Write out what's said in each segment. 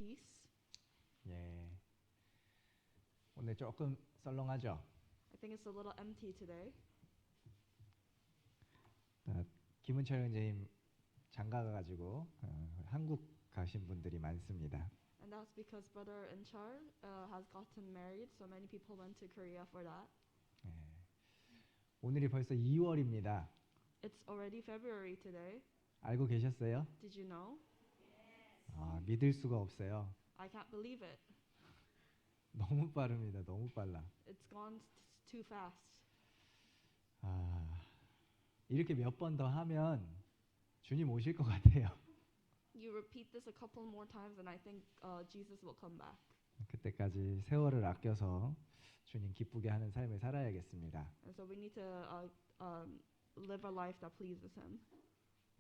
peace. 예. 오늘 조금 썰렁하죠? I think it's a little empty today. 김은철 형제님 장가가가지고 한국 가신 분들이 많습니다. And that's because Brother Inchar has gotten married, so many people went to Korea for that. 예. 오늘이 벌써 2월입니다. It's already February today. 알고 계셨어요? Did you know? 믿을 수가 없어요. I can't believe it. 너무 빠릅니다. 너무 빨라. It's gone too fast. 이렇게 몇 번 더 하면 주님 오실 것 같아요. You repeat this a couple more times, and I think Jesus will come back. 그때까지 세월을 아껴서 주님 기쁘게 하는 삶을 살아야겠습니다. And so we need to live a life that pleases Him.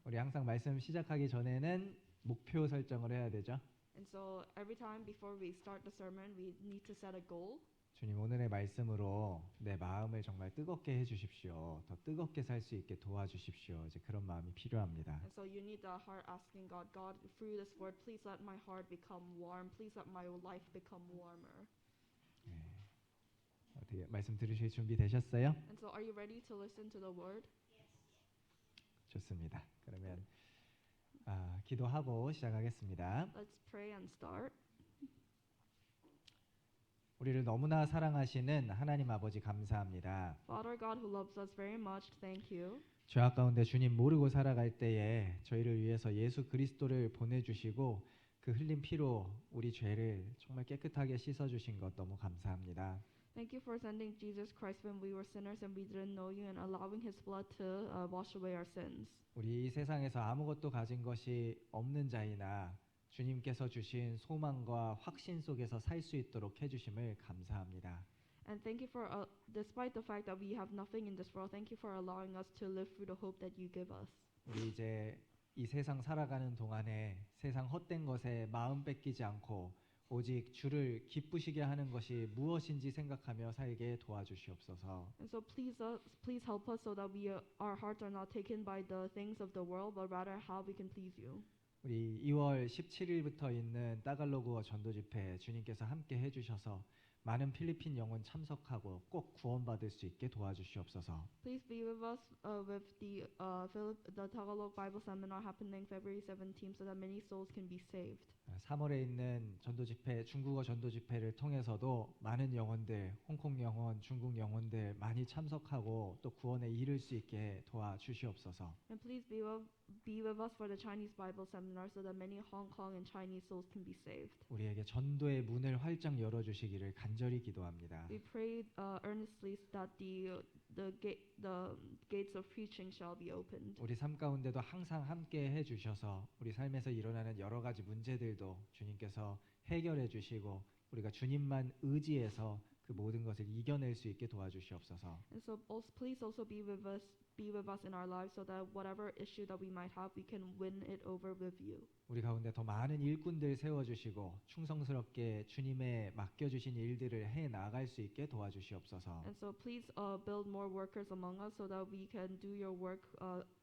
우리 항상 말씀 시작하기 전에는 목표 설정을 해야 되죠. And so every time before we start the sermon, we need to set a goal. 주님 오늘의 말씀으로 내 마음을 정말 뜨겁게 해주십시오. 더 뜨겁게 살 수 있게 도와주십시오. 이제 그런 마음이 필요합니다. And so you need the heart asking God, God, through this word, please let my heart become warm. Please let my life become warmer. 네. 어떻게 말씀 들으실 준비 되셨어요? And so are you ready to listen to the word? 좋습니다. 그러면 기도하고 시작하겠습니다. Let's pray and start. 우리를 너무나 사랑하시는 하나님 아버지 감사합니다. Father God who loves us very much, thank you. 죄악 가운데 주님 모르고 살아갈 때에 저희를 위해서 예수 그리스도를 보내주시고 그 흘린 피로 우리 죄를 정말 깨끗하게 씻어주신 것 너무 감사합니다. Thank you for sending Jesus Christ when we were sinners and we didn't know you and allowing His blood to wash away our sins. 우리 이 세상에서 아무것도 가진 것이 없는 자이나 주님께서 주신 소망과 확신 속에서 살 수 있도록 해주심을 감사합니다. And thank you for, despite the fact that we have nothing in this world, thank you for allowing us to live through the hope that you give us. 우리 이제 이 세상 살아가는 동안에 세상 헛된 것에 마음 뺏기지 않고 오직 주를 기쁘시게 하는 것이 무엇인지 생각하며 살게 도와주시옵소서. And so please help us so that our hearts are not taken by the things of the world, but rather how we can please you. 우리 2월 17일부터 있는 따갈로그어 전도 집회 주님께서 함께 해주셔서 많은 필리핀 영혼 참석하고 꼭 구원받을 수 있게 도와주시옵소서. Please be with us with the Tagalog Bible Seminar happening February 17th so that many souls can be saved. 3월에 있는 전도 집회, 중국어 전도 집회를 통해서도 많은 영혼들, 홍콩 영혼, 중국 영혼들 많이 참석하고 또 구원에 이를 수 있게 도와주시옵소서. And please be with us for the Chinese Bible Seminar so that many Hong Kong and Chinese souls can be saved. 우리에게 전도의 문을 활짝 열어주시기를 간절히 기도합니다. We pray earnestly that the gates of preaching shall be opened. 우리 삶 가운데도 항상 함께 해주셔서 우리 삶에서 일어나는 여러 가지 문제들도 주님께서 해결해 주시고 우리가 주님만 의지해서 그 모든 것을 이겨낼 수 있게 도와주시옵소서. And so please also be with us in our lives so that whatever issue that we might have, we can win it over with you. 우리 가운데 더 많은 일꾼들 세워주시고 충성스럽게 주님의 맡겨주신 일들을 해 나갈 수 있게 도와주시옵소서. And so please build more workers among us so that we can do your work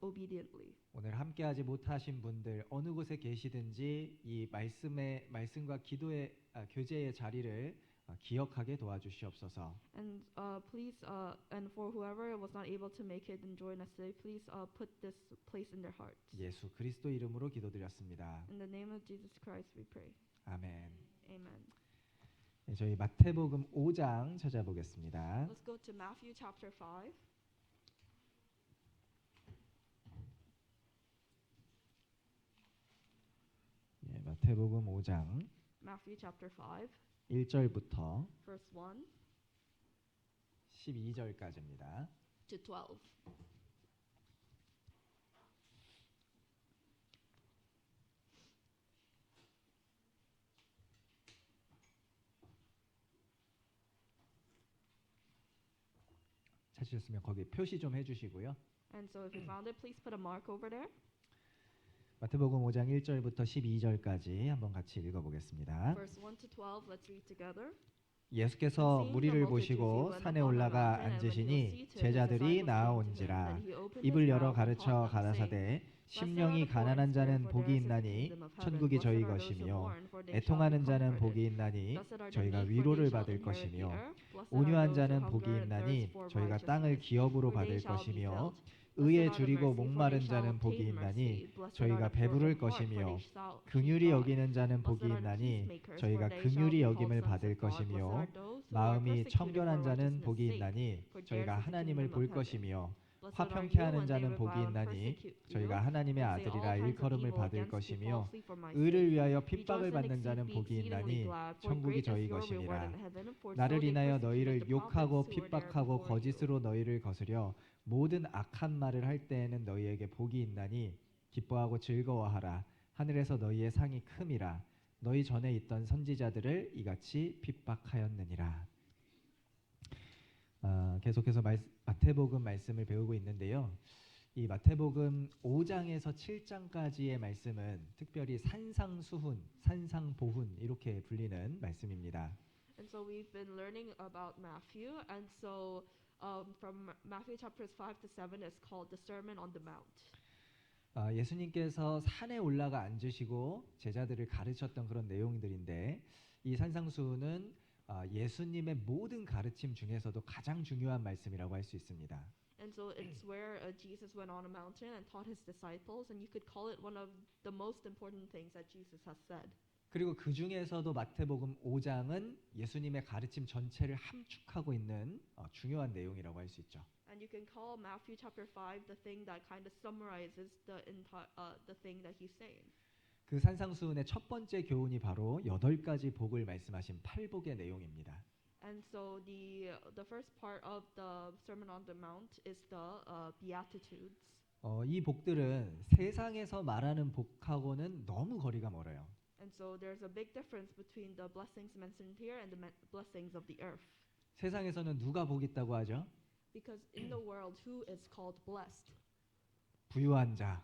obediently. 오늘 함께하지 못하신 분들 어느 곳에 계시든지 이 말씀과 기도의 교제의 자리를 기억하게 도와주시옵소서. And please, and for whoever was not able to make it and join us today, please put this place in their hearts. 예수 그리스도 이름으로 기도드렸습니다. In the name of Jesus Christ, we pray. 아멘. Amen. 네, 저희 마태복음 5장 찾아보겠습니다. Let's go to Matthew chapter 5. 예, 마태복음 5장 Matthew chapter 5, 1절부터 verse 1 12절까지입니다. to 12. 찾으셨으면 거기 표시 좀 해주시고요. And so if you found it, please put a mark over there. 마태복음 5장 1절부터 12절까지 한번 같이 읽어보겠습니다. Verse 1 to 12, let's read together. 예수께서 무리를 보시고 산에 올라가 앉으시니 제자들이 나아온지라 입을 열어 가르쳐 가라사대 심령이 가난한 자는 복이 있나니 천국이 저희 것이며 애통하는 자는 복이 있나니 저희가 위로를 받을 것이며 온유한 자는 복이 있나니 저희가 땅을 기업으로 받을 것이며 의에 줄이고 목마른 자는 복이 있나니 저희가 배부를 것이며 긍휼히 여기는 자는 복이 있나니 저희가 긍휼히 여김을 받을 것이며 마음이 청결한 자는 복이 있나니 저희가 하나님을 볼 것이며 화평케 하는 자는 복이 있나니 저희가 하나님의 아들이라 일컬음을 받을 것이며 의를 위하여 핍박을 받는 자는 복이 있나니 천국이 저희 것이니라. 나를 인하여 너희를 욕하고 핍박하고 거짓으로 너희를 거스려 모든 악한 말을 할 때에는 너희에게 복이 있나니 기뻐하고 즐거워하라. 하늘에서 너희의 상이 큼이라. 너희 전에 있던 선지자들을 이같이 핍박하였느니라. 계속해서 마태복음 말씀을 배우고 있는데요. 이 마태복음 5장에서 7장까지의 말씀은 특별히 산상수훈, 산상보훈 이렇게 불리는 말씀입니다. And so we've been learning about Matthew, and so from Matthew chapters 5 to 7 is called the Sermon on the Mount. 예수님께서 산에 올라가 앉으시고 제자들을 가르쳤던 그런 내용들인데 이 산상수훈은 예수님의 모든 가르침 중에서도 가장 중요한 말씀이라고 할 수 있습니다. And so it's where Jesus went on a mountain and taught his disciples, and you could call it one of the most important things that Jesus has said. 그리고 그 중에서도 마태복음 5장은 예수님의 가르침 전체를 함축하고 있는 중요한 내용이라고 할 수 있죠. And you can call Matthew chapter 5 the thing that kind of summarizes the thing that he's saying. 그 산상수훈의 첫 번째 교훈이 바로 8가지 복을 말씀하신 8복의 내용입니다. And so the first part of the Sermon on the Mount is the Beatitudes. 이 복들은 세상에서 말하는 복하고는 너무 거리가 멀어요. And so there's a big difference between the blessings mentioned here and the blessings of the earth. 세상에서는 누가 복 있다고 하죠? Because in the world, who is called blessed? 부유한 자,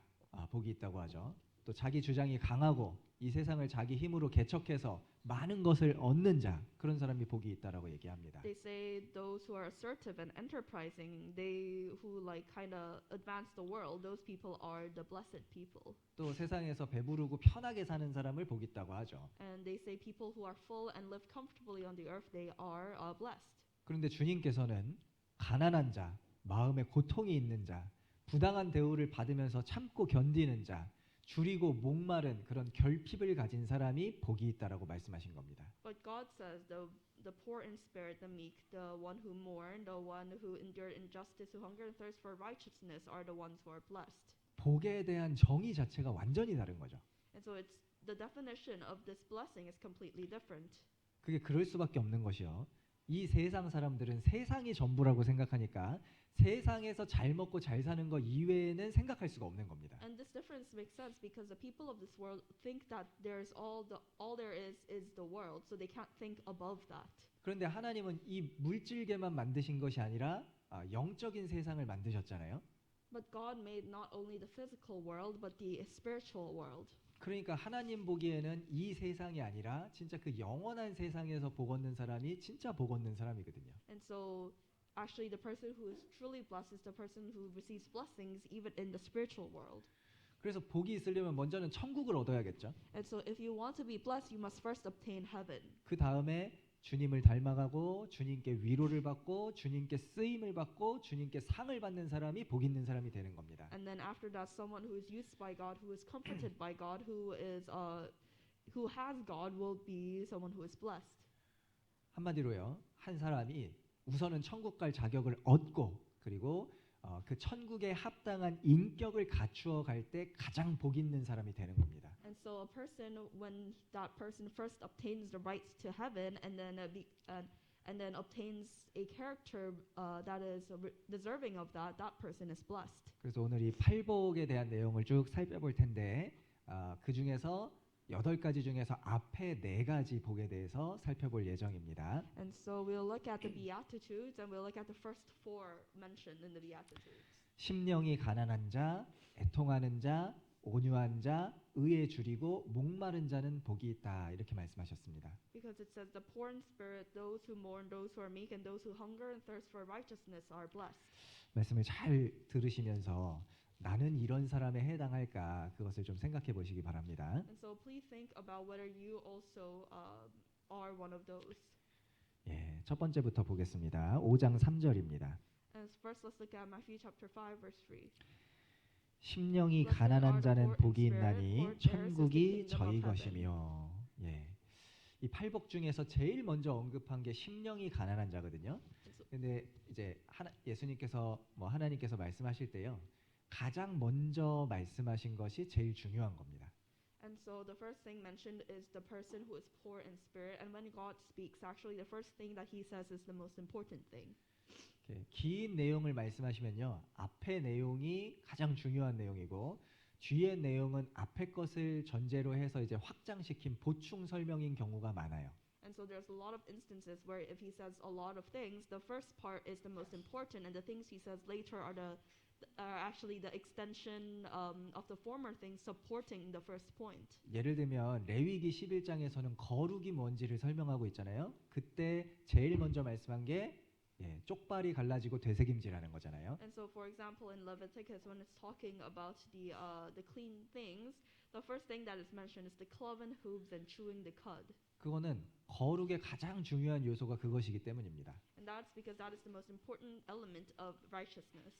복이 있다고 하죠. 또 자기 주장이 강하고 이 세상을 자기 힘으로 개척해서 많은 것을 얻는 자, 그런 사람이 복이 있다라고 얘기합니다. They say those who are assertive and enterprising, they who like kind of advance the world, those people are the blessed people. 또 세상에서 배부르고 편하게 사는 사람을 복 있다고 하죠. And they say people who are full and live comfortably on the earth, they are blessed. 그런데 주님께서는 가난한 자, 마음에 고통이 있는 자, 부당한 대우를 받으면서 참고 견디는 자, 줄이고 목마른 그런 결핍을 가진 사람이 복이 있다라고 말씀하신 겁니다. But God says the poor in spirit, the meek, the one who mourn, the one who endure injustice, who hunger and thirst for righteousness are the ones who are blessed. 복에 대한 정의 자체가 완전히 다른 거죠. And so it's the definition of this blessing is completely different. 그게 그럴 수밖에 없는 것이요. 이 세상 사람들은 세상이 전부라고 생각하니까 세상에서 잘 먹고 잘 사는 것 이외에는 생각할 수가 없는 겁니다. And this difference makes sense because the people of this world think that there's all there is the world, so they can't think above that. 그런데 하나님은 이 물질계만 만드신 것이 아니라 영적인 세상을 만드셨잖아요. But God made not only the physical world but the spiritual world. 그러니까 하나님 보기에는 이 세상이 아니라 진짜 그 영원한 세상에서 복 얻는 사람이 진짜 복 얻는 사람이거든요. And so actually the person who is truly blessed is the person who receives blessings even in the spiritual world. 그래서 복이 있으려면 먼저는 천국을 얻어야겠죠. And so if you want to be blessed, you must first obtain heaven. 그 다음에 주님을 닮아가고 주님께 위로를 받고 주님께 쓰임을 받고 주님께 상을 받는 사람이 복 있는 사람이 되는 겁니다. And then after that, someone who is used by God, who is comforted by God, who has God, will be someone who is blessed. 한마디로요, 한 사람이 우선은 천국 갈 자격을 얻고 그리고 그 천국에 합당한 인격을 갖추어 갈 때 가장 복 있는 사람이 되는 겁니다. And so a person, when that person first obtains the rights to heaven, and then obtains a character that is deserving of that, that person is blessed. 그래서 오늘 이 팔복에 대한 내용을 쭉 살펴볼 텐데 그 중에서 8가지 중에서 앞에 4가지 복에 대해서 살펴볼 예정입니다. And so we'll look at the Beatitudes, and we'll look at the first 4 mentioned in the Beatitudes. 심령이 가난한 자, 애통하는 자, 온유한 자, 의에 줄이고 목마른 자는 복이 있다 이렇게 말씀하셨습니다. Because it says the poor in spirit, those who mourn, those who are meek, and those who hunger and thirst for righteousness are blessed. 말씀을 잘 들으시면서 나는 이런 사람에 해당할까 그것을 좀 생각해 보시기 바랍니다. And so please think about whether you also are one of those. 예, 첫 번째부터 보겠습니다. 5장 3절입니다. And first let's look at Matthew chapter 5 verse 3. 심령이 Blessed 가난한 are the 자는 poor in 복이 spirit, 있나니 for theirs is the 천국이 kingdom 저희 of heaven. 것이며. 예. 이 팔복 중에서 제일 먼저 언급한 게 심령이 가난한 자거든요. 근데 이제 예수님께서 하나님께서 말씀하실 때요. 가장 먼저 말씀하신 것이 제일 중요한 겁니다. And so the first thing mentioned is the person who is poor in spirit, and when God speaks, actually the first thing that he says is the most important thing. 긴 내용을 말씀하시면요. 앞의 내용이 가장 중요한 내용이고 뒤의 내용은 앞의 것을 전제로 해서 이제 확장시킨 보충 설명인 경우가 많아요. And so there's a lot of instances where if he says a lot of things, the first part is the most important, and the things he says later are actually the extension of the former things supporting the first point. 예를 들면 레위기 11장에서는 거룩이 뭔지를 설명하고 있잖아요. 그때 제일 먼저 말씀한 게 쪽발이 갈라지고 되새김질하는 거잖아요. And so, for example, in Leviticus, when it's talking about the clean things, the first thing that is mentioned is the cloven hooves and chewing the cud. 그거는 거룩의 가장 중요한 요소가 그것이기 때문입니다. And that's because that is the most important element of righteousness.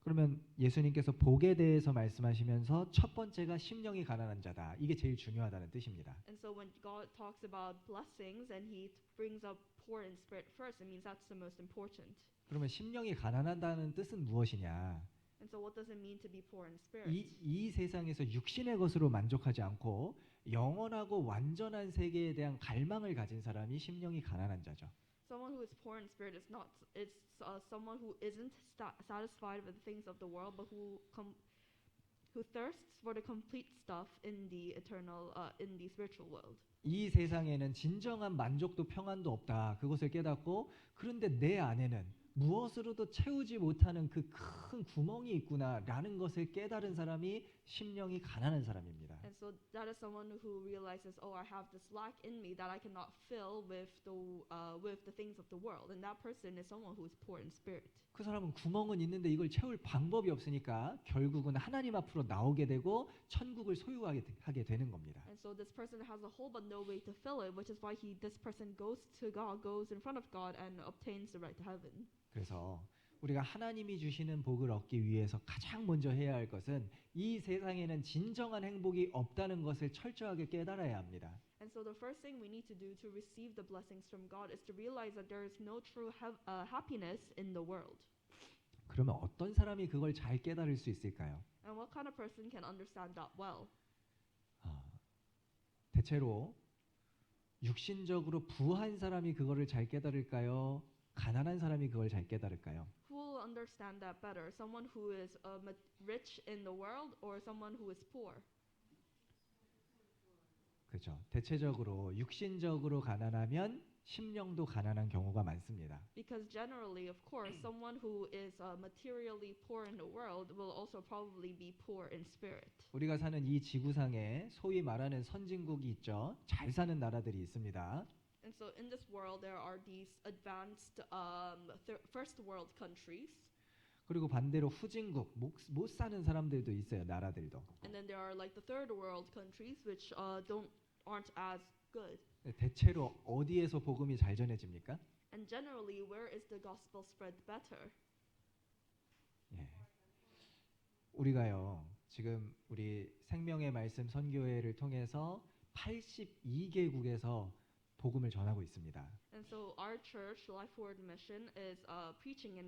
그러면 예수님께서 복에 대해서 말씀하시면서 첫 번째가 심령이 가난한 자다. 이게 제일 중요하다는 뜻입니다. And so when God talks about blessings and he brings up poor in spirit first, it means that's the most important. 그러면 심령이 가난하다는 뜻은 무엇이냐? And so what does it mean to be poor in spirit? 이 세상에서 육신의 것으로 만족하지 않고 영원하고 완전한 세계에 대한 갈망을 가진 사람이 심령이 가난한 자죠. Someone who is poor in spirit is someone who isn't satisfied with the things of the world, but who thirsts for the complete stuff in the eternal, in the spiritual world. 이 세상에는 진정한 만족도 평안도 없다. 그것을 깨닫고 그런데 내 안에는 무엇으로도 채우지 못하는 그 큰 구멍이 있구나라는 것을 깨달은 사람이 심령이 가난한 사람입니다. And so that is someone who realizes, oh, I have this lack in me that I cannot fill with the things of the world. And that person is someone who is poor in spirit. 그 사람은 구멍은 있는데 이걸 채울 방법이 없으니까 결국은 하나님 앞으로 나오게 되고 천국을 소유하게 되는 겁니다. And so this person has a hole but no way to fill it, which is why this person goes to God, goes in front of God, and obtains the right to heaven. 그래서 우리가 하나님이 주시는 복을 얻기 위해서 가장 먼저 해야 할 것은 이 세상에는 진정한 행복이 없다는 것을 철저하게 깨달아야 합니다. And so the first thing we need to do to receive the blessings from God is to realize that there is no true happiness in the world. 그러면 어떤 사람이 그걸 잘 깨달을 수 있을까요? And what kind of person can understand that well? 대체로 육신적으로 부한 사람이 그거를 잘 깨달을까요? 가난한 사람이 그걸 잘 깨달을까요? Who will understand that better? Someone who is rich in the world or someone who is poor? 그렇죠. 대체적으로 육신적으로 가난하면 심령도 가난한 경우가 많습니다. Because generally, of course, someone who is materially poor in the world will also probably be poor in spirit. 우리가 사는 이 지구상에 소위 말하는 선진국이 있죠. 잘 사는 나라들이 있습니다. And so in this world, there are these advanced first world countries. 그리고 반대로 후진국, 못 사는 사람들도 있어요. 나라들도. And then there are like the third world countries which aren't as good. 대체로 어디에서 복음이 잘 전해집니까? And generally, where is the gospel spread better? 예. 우리가요. 지금 우리 생명의 말씀 선교회를 통해서 82개국에서 복음을 전하고 있습니다. And so our church, Life Forward Mission, is preaching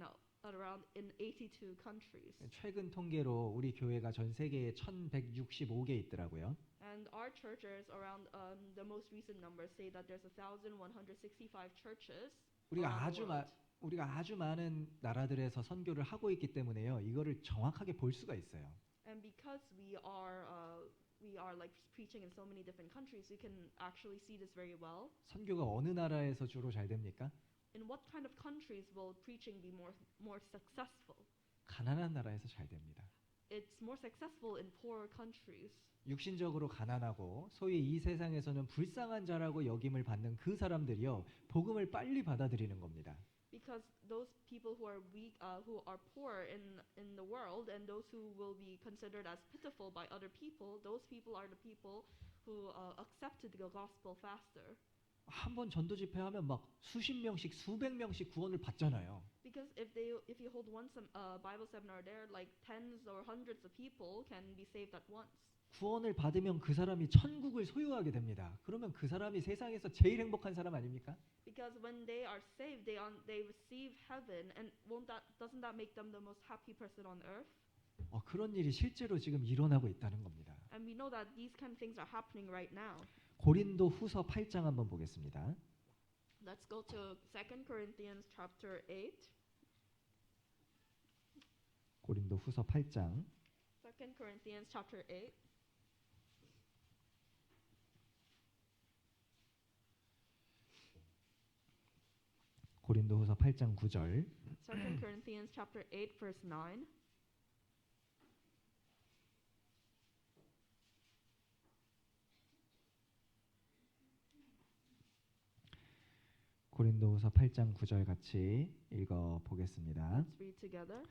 around in 82 countries. 최근 통계로 우리 교회가 전 세계에 1,165개 있더라고요. And our churches around the most recent numbers say that there's 1,165 churches. 우리가 아주 많은 나라들에서 선교를 하고 있기 때문에요. 이거를 정확하게 볼 수가 있어요. And because we are like preaching in so many different countries, we can actually see this very well. 선교가 어느 나라에서 주로 잘 됩니까? In what kind of countries will preaching be more successful? 가난한 나라에서 잘 됩니다. it's more successful in poor countries. 육신적으로 가난하고 소위 이 세상에서는 불쌍한 자라고 여김을 받는 그 사람들이요 복음을 빨리 받아들이는 겁니다. Because those people who are weak, who are poor in the world, and those who will be considered as pitiful by other people, those people are the people who accepted the gospel faster. 한번 전도 집회하면 막 수십 명씩 수백 명씩 구원을 받잖아요. Because if you hold one Bible seminar there, like tens or hundreds of people can be saved at once. 구원을 받으면 그 사람이 천국을 소유하게 됩니다. 그러면 그 사람이 세상에서 제일 행복한 사람 아닙니까? Because when they are saved, they receive heaven, and doesn't that make them the most happy person on earth? 그런 일이 실제로 지금 일어나고 있다는 겁니다. And we know that these kind of things are happening right now. 고린도 후서 8장 한번 보겠습니다. Let's go to 2 Corinthians chapter 8. 고린도 후서 8장 2 Corinthians chapter 8. 고린도 후서 8장 9절 2 Corinthians chapter 8 verse 9. 고린도후서 8장 9절 같이 읽어 보겠습니다. Let's read together.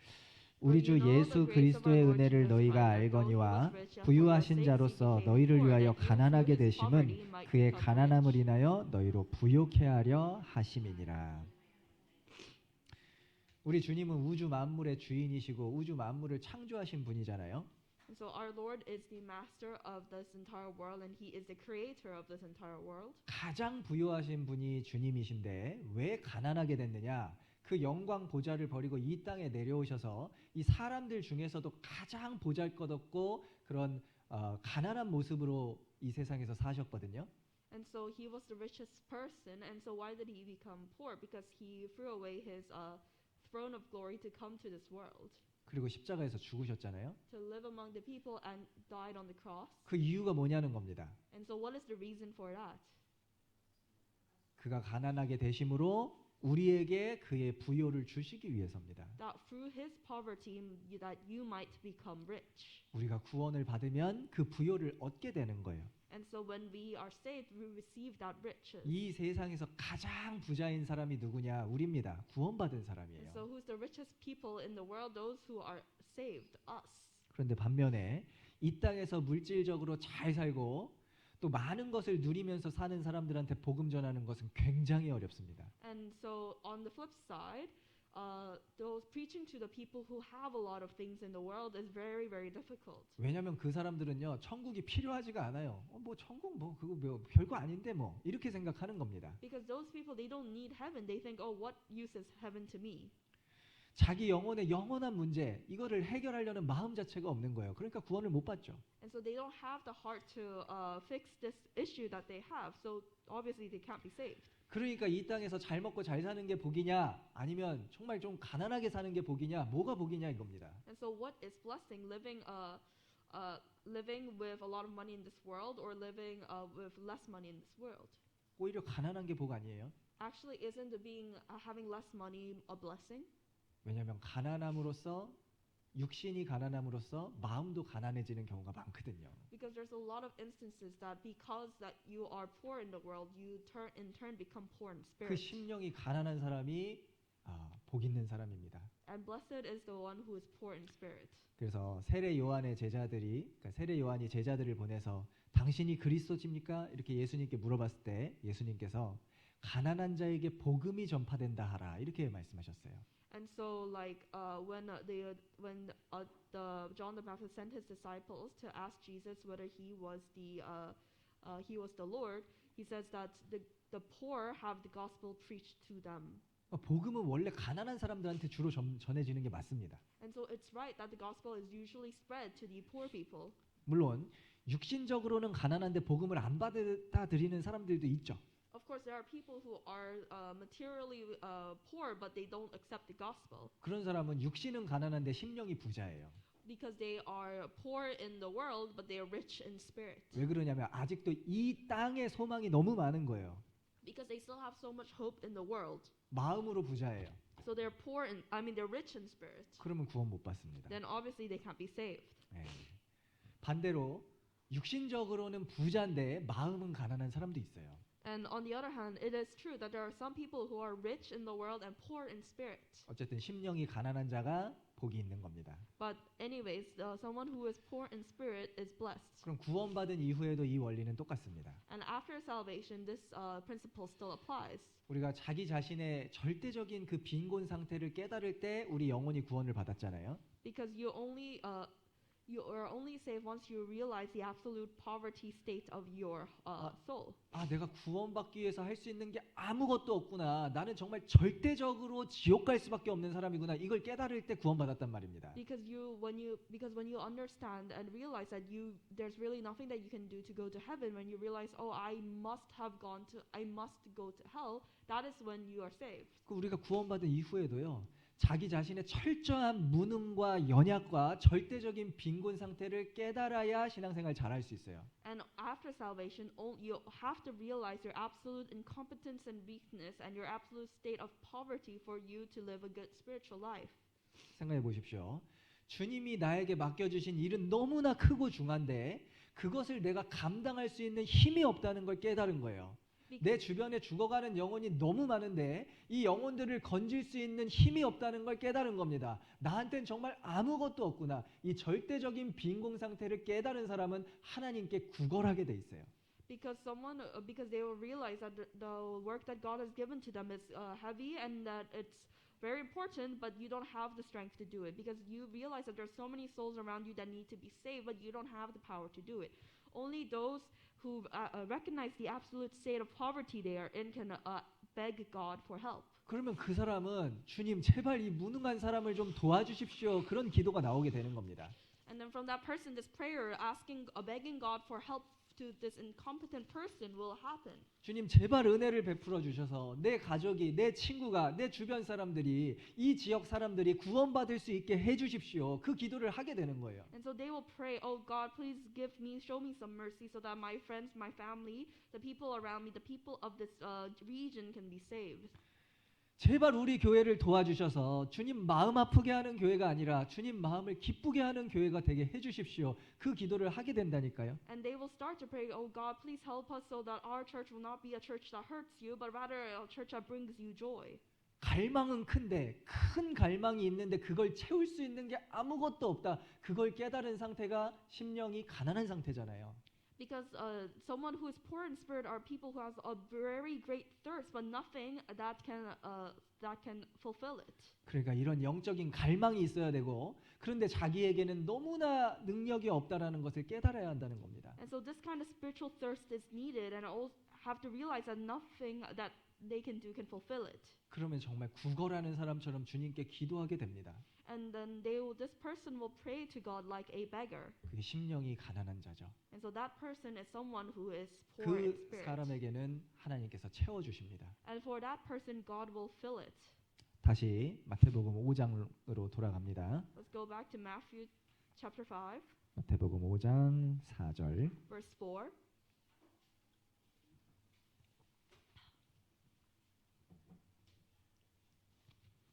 우리 주 예수 그리스도의 은혜를 너희가 알거니와 부유하신 자로서 너희를 위하여 가난하게 되심은 그의 가난함을 인하여 너희로 부요케 하려 하심이니라. 우리 주님은 우주 만물의 주인이시고 우주 만물을 창조하신 분이잖아요. And so our Lord is the master of this entire world, and He is the creator of this entire world. 가장 부유하신 분이 주님이신데 왜 가난하게 됐느냐? 그 영광 보좌를 버리고 이 땅에 내려오셔서 이 사람들 중에서도 가장 보잘것없고 그런 가난한 모습으로 이 세상에서 사셨거든요. And so He was the richest person, and so why did He become poor? Because He threw away His throne of glory to come to this world. 그리고 십자가에서 죽으셨잖아요. To live among the people and died on the cross. 그 이유가 뭐냐는 겁니다. And so what is the reason for that? 그가 가난하게 되심으로 우리에게 그의 부요를 주시기 위해서입니다. That through His poverty that you might become rich. 우리가 구원을 받으면 그 부요를 얻게 되는 거예요. And so when we are saved, we receive that riches. 이 세상에서 가장 부자인 사람이 누구냐? 우리입니다. 구원받은 사람이에요. And so who's the richest people in the world? Those who are saved, us. 그런데 반면에 이 땅에서 물질적으로 잘 살고 또 많은 것을 누리면서 사는 사람들한테 복음 전하는 것은 굉장히 어렵습니다. And so on the flip side, those preaching to the people who have a lot of things in the world is very, very difficult. 왜냐하면 그 사람들은요 천국이 필요하지가 않아요. 뭐 천국 뭐 그거 뭐 별거 아닌데 뭐 이렇게 생각하는 겁니다. Because those people, they don't need heaven. They think, oh, what use is heaven to me? 자기 영혼의 영원한 문제 이거를 해결하려는 마음 자체가 없는 거예요. 그러니까 구원을 못 받죠. And so they don't have the heart to fix this issue that they have. So obviously they can't be saved. 그러니까 이 땅에서 잘 먹고 잘 사는 게 복이냐 아니면 정말 좀 가난하게 사는 게 복이냐 뭐가 복이냐 이겁니다. And so what is blessing? Living with a lot of money in this world, or living with less money in this world? 오히려 가난한 게 복 아니에요? Actually, isn't having less money a blessing? 왜냐하면 가난함으로써 육신이 가난함으로써 마음도 가난해지는 경우가 많거든요. Because there's a lot of instances that because that you are poor in the world, you in turn become poor in 그 spirit. 심령이 가난한 사람이 복 있는 사람입니다. And blessed is the one who is poor in spirit. 그래서 세례 요한의 제자들이 그러니까 세례 요한이 제자들을 보내서 당신이 그리스도십니까? 이렇게 예수님께 물어봤을 때 예수님께서 가난한 자에게 복음이 전파된다 하라 이렇게 말씀하셨어요. And so, like when John the Baptist sent his disciples to ask Jesus whether he was the Lord, he says that the poor have the gospel preached to them. 복음은 원래 가난한 사람들한테 주로 전해지는 게 맞습니다. And so it's right that the gospel is usually spread to the poor people. 물론 육신적으로는 가난한데 복음을 안 받아들이는 사람들도 있죠. Of course, there are people who are materially poor, but they don't accept the gospel. 그런 사람은 육신은 가난한데 심령이 부자예요. Because they are poor in the world, but they are rich in spirit. 왜 그러냐면 아직도 이 땅의 소망이 너무 많은 거예요. because they still have so much hope in the world. 마음으로 부자예요. So they're poor in, I mean, they're rich in spirit. 그러면 구원 못 받습니다. Then obviously they can't be saved. 네. 반대로 육신적으로는 부자인데 마음은 가난한 사람도 있어요. And on the other hand, it is true that there are some people who are rich in the world and poor in spirit. 어쨌든 심령이 가난한 자가 복이 있는 겁니다. But anyways, someone who is poor in spirit is blessed. 그럼 구원받은 이후에도 이 원리는 똑같습니다. And after salvation, this principle still applies. 우리가 자기 자신의 절대적인 그 빈곤 상태를 깨달을 때 우리 영혼이 구원을 받았잖아요. Because you are only saved once you realize the absolute poverty state of your soul. 아, 내가 구원받기 위해서 할 수 있는 게 아무것도 없구나. 나는 정말 절대적으로 지옥 갈 수밖에 없는 사람이구나. 이걸 깨달을 때 구원받았단 말입니다. Because when you understand and realize that there's really nothing that you can do to go to heaven, when you realize, oh, I must go to hell, that is when you are saved. 그 우리가 구원받은 이후에도요. 자기 자신의 철저한 무능과 연약과 절대적인 빈곤 상태를 깨달아야 신앙생활 잘할 수 있어요. And after salvation, you have to realize your absolute incompetence and weakness and your absolute state of poverty for you to live a good spiritual life. 생각해 보십시오. 주님이 나에게 맡겨주신 일은 너무나 크고 중한데 그것을 내가 감당할 수 있는 힘이 없다는 걸 깨달은 거예요. 내 주변에 죽어가는 영혼이 너무 많은데 이 영혼들을 건질 수 있는 힘이 없다는 걸 깨달은 겁니다. 나한텐 정말 아무것도 없구나. 이 절대적인 빈곤 상태를 깨달은 사람은 하나님께 구걸하게 돼 있어요. Because they will realize that the work that God has given to them is heavy and that it's very important, but you don't have the strength to do it. Because you realize that there's so many souls around you that need to be saved, but you don't have the power to do it. Only those who recognize the absolute state of poverty they are in can beg God for help. 그러면 그 사람은 주님 제발 이 무능한 사람을 좀 도와주십시오. 그런 기도가 나오게 되는 겁니다. And then from that person, this prayer begging God for help to this incompetent person will happen. 주님 제발 은혜를 베풀어 주셔서 내 가족이, 내 친구가, 내 주변 사람들이, 이 지역 사람들이 구원받을 수 있게 해주십시오. 그 기도를 하게 되는 거예요. And so they will pray, oh God, please show me some mercy so that my friends, my family, the people around me, the people of this region can be saved. 제발 우리 교회를 도와주셔서 주님 마음 아프게 하는 교회가 아니라 주님 마음을 기쁘게 하는 교회가 되게 해주십시오. 그 기도를 하게 된다니까요. And they will start to pray, oh God, please help us so that our church will not be a church that hurts you, but rather a church that brings you joy. 갈망은 큰데 큰 갈망이 있는데 그걸 채울 수 있는 게 아무것도 없다. 그걸 깨달은 상태가 심령이 가난한 상태잖아요. Because someone who is poor in spirit are people who has a very great thirst, but nothing that can fulfill it. 그러니까 이런 영적인 갈망이 있어야 되고 그런데 자기에게는 너무나 능력이 없다라는 것을 깨달아야 한다는 겁니다. And so this kind of spiritual thirst is needed, and all have to realize that nothing that they can do can fulfill it. 그러면 정말 구걸하는 사람처럼 주님께 기도하게 됩니다. And then this person will pray to God like a beggar. 그게 심령이 가난한 자죠. And so that person is someone who is poor in 그 spirit. 사람에게는 하나님께서 채워 주십니다. And for that person, God will fill it. 다시 마태복음 5장으로 돌아갑니다. Let's go back to Matthew chapter 5, 마태복음 5장 4절. verse 4.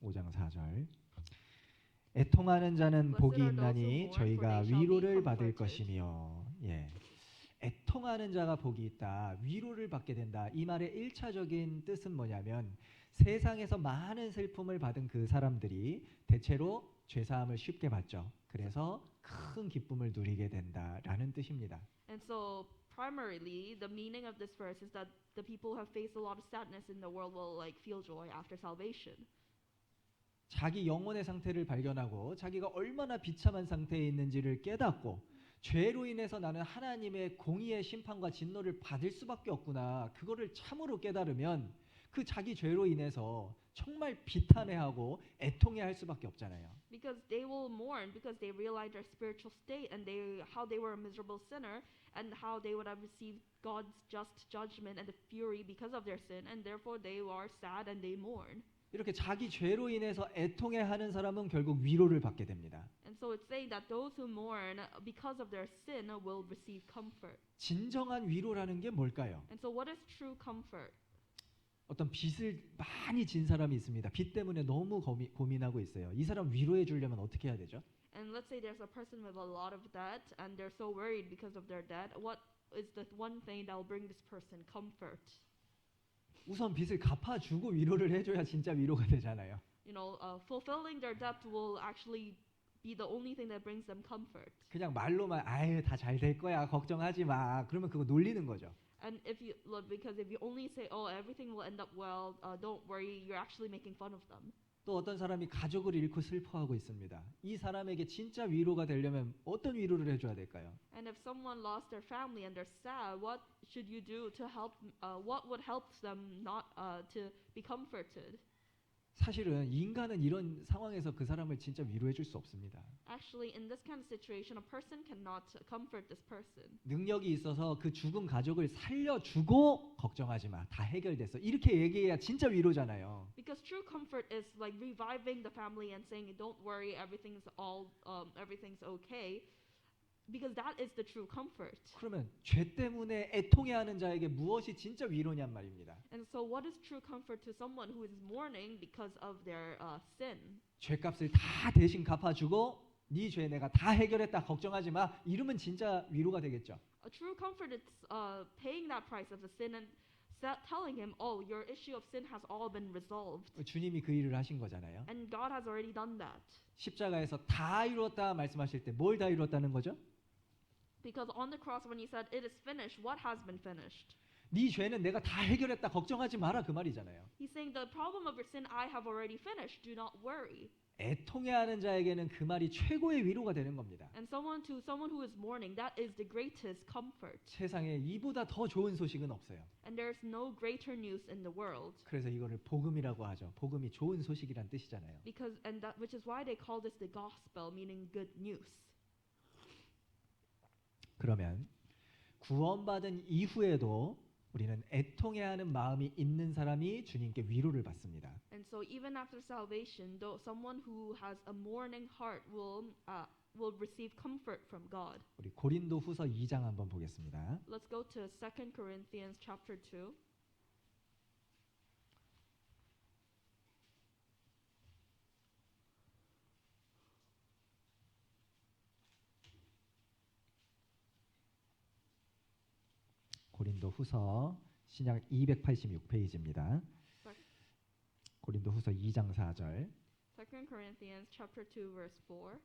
(5장 4절) 애통하는 자는 복이 있나니 저희가 위로를 받을 것이며. 예. 애통하는 자가 복이 있다. 위로를 받게 된다. 이 말의 1차적인 뜻은 뭐냐면 세상에서 많은 슬픔을 받은 그 사람들이 대체로 죄사함을 쉽게 받죠. 그래서 큰 기쁨을 누리게 된다라는 뜻입니다. And so primarily the meaning of this verse is that the people who have faced a lot of sadness in the world will like feel joy after salvation. 자기 영혼의 상태를 발견하고 자기가 얼마나 비참한 상태에 있는지를 깨닫고 죄로 인해서 나는 하나님의 공의의 심판과 진노를 받을 수밖에 없구나. 그거를 참으로 깨달으면 그 자기 죄로 인해서 정말 비탄해하고 애통해할 수밖에 없잖아요. Because they will mourn because they realize their spiritual state and how they were a miserable sinner and how they would have received God's just judgment and the fury because of their sin, and therefore they are sad and they mourn. 이렇게 자기 죄로 인해서 애통해하는 사람은 결국 위로를 받게 됩니다. And so it's saying that those who mourn because of their sin will receive comfort. 진정한 위로라는 게 뭘까요? And so what is true comfort? 어떤 빚을 많이 진 사람이 있습니다. 빚 때문에 너무 고민하고 있어요. 이 사람 위로해 주려면 어떻게 해야 되죠? And let's say there's a person with a lot of debt and they're so worried because of their debt. What is the one thing that will bring this person comfort? 우선 빚을 갚아주고 위로를 해줘야 진짜 위로가 되잖아요. Fulfilling their debt will actually be the only thing that brings them comfort. 그냥 말로만 아예 다 잘 될 거야 걱정하지 마. 그러면 그거 놀리는 거죠. And because if you only say, oh, everything will end up well, don't worry, you're actually making fun of them. 또 어떤 사람이 가족을 잃고 슬퍼하고 있습니다. 이 사람에게 진짜 위로가 되려면 어떤 위로를 해줘야 될까요? And if someone lost their family and they're sad, what should you do to help? What would help them not to be comforted? 사실은 인간은 이런 상황에서 그 사람을 진짜 위로해 줄 수 없습니다. Actually, in this kind of situation, a person cannot comfort this person. 능력이 있어서 그 죽은 가족을 살려주고 걱정하지 마. 다 해결됐어. 이렇게 얘기해야 진짜 위로잖아요. Because true comfort is like reviving the family and saying, "Don't worry, everything's okay." Because that is the true comfort. 그러면 죄 때문에 애통해하는 자에게 무엇이 진짜 위로냔 말입니다. And so, what is true comfort to someone who is mourning because of their sin? 죄값을 다 대신 갚아주고 네 죄 내가 다 해결했다 걱정하지 마. 이러면 진짜 위로가 되겠죠. A true comfort is paying that price of the sin and telling him, "Oh, your issue of sin has all been resolved." 주님이 그 일을 하신 거잖아요. And God has already done that. 십자가에서 다 이루었다 말씀하실 때 뭘 다 이루었다는 거죠? Because on the cross, when he said, "It is finished," what has been finished? 네 죄는 내가 다 해결했다 걱정하지 마라 그 말이잖아요. He's saying the problem of your sin I have already finished. Do not worry. 애통해하는 자에게는 그 말이 최고의 위로가 되는 겁니다. And someone who is mourning, that is the greatest comfort. 세상에 이보다 더 좋은 소식은 없어요. And there's no greater news in the world. 그래서 이거를 복음이라고 하죠. 복음이 좋은 소식이란 뜻이잖아요. Which is why they call this the gospel, meaning good news. 그러면 구원받은 이후에도 우리는 애통해하는 마음이 있는 사람이 주님께 위로를 받습니다. And so even after salvation, though someone who has a mourning heart will receive comfort from God. 우리 고린도후서 2장 한번 보겠습니다. Let's go to 2 Corinthians chapter 2. 고린도후서 신약 286페이지입니다. 고린도후서 2장 4절 2 Corinthians chapter 2 verse 4.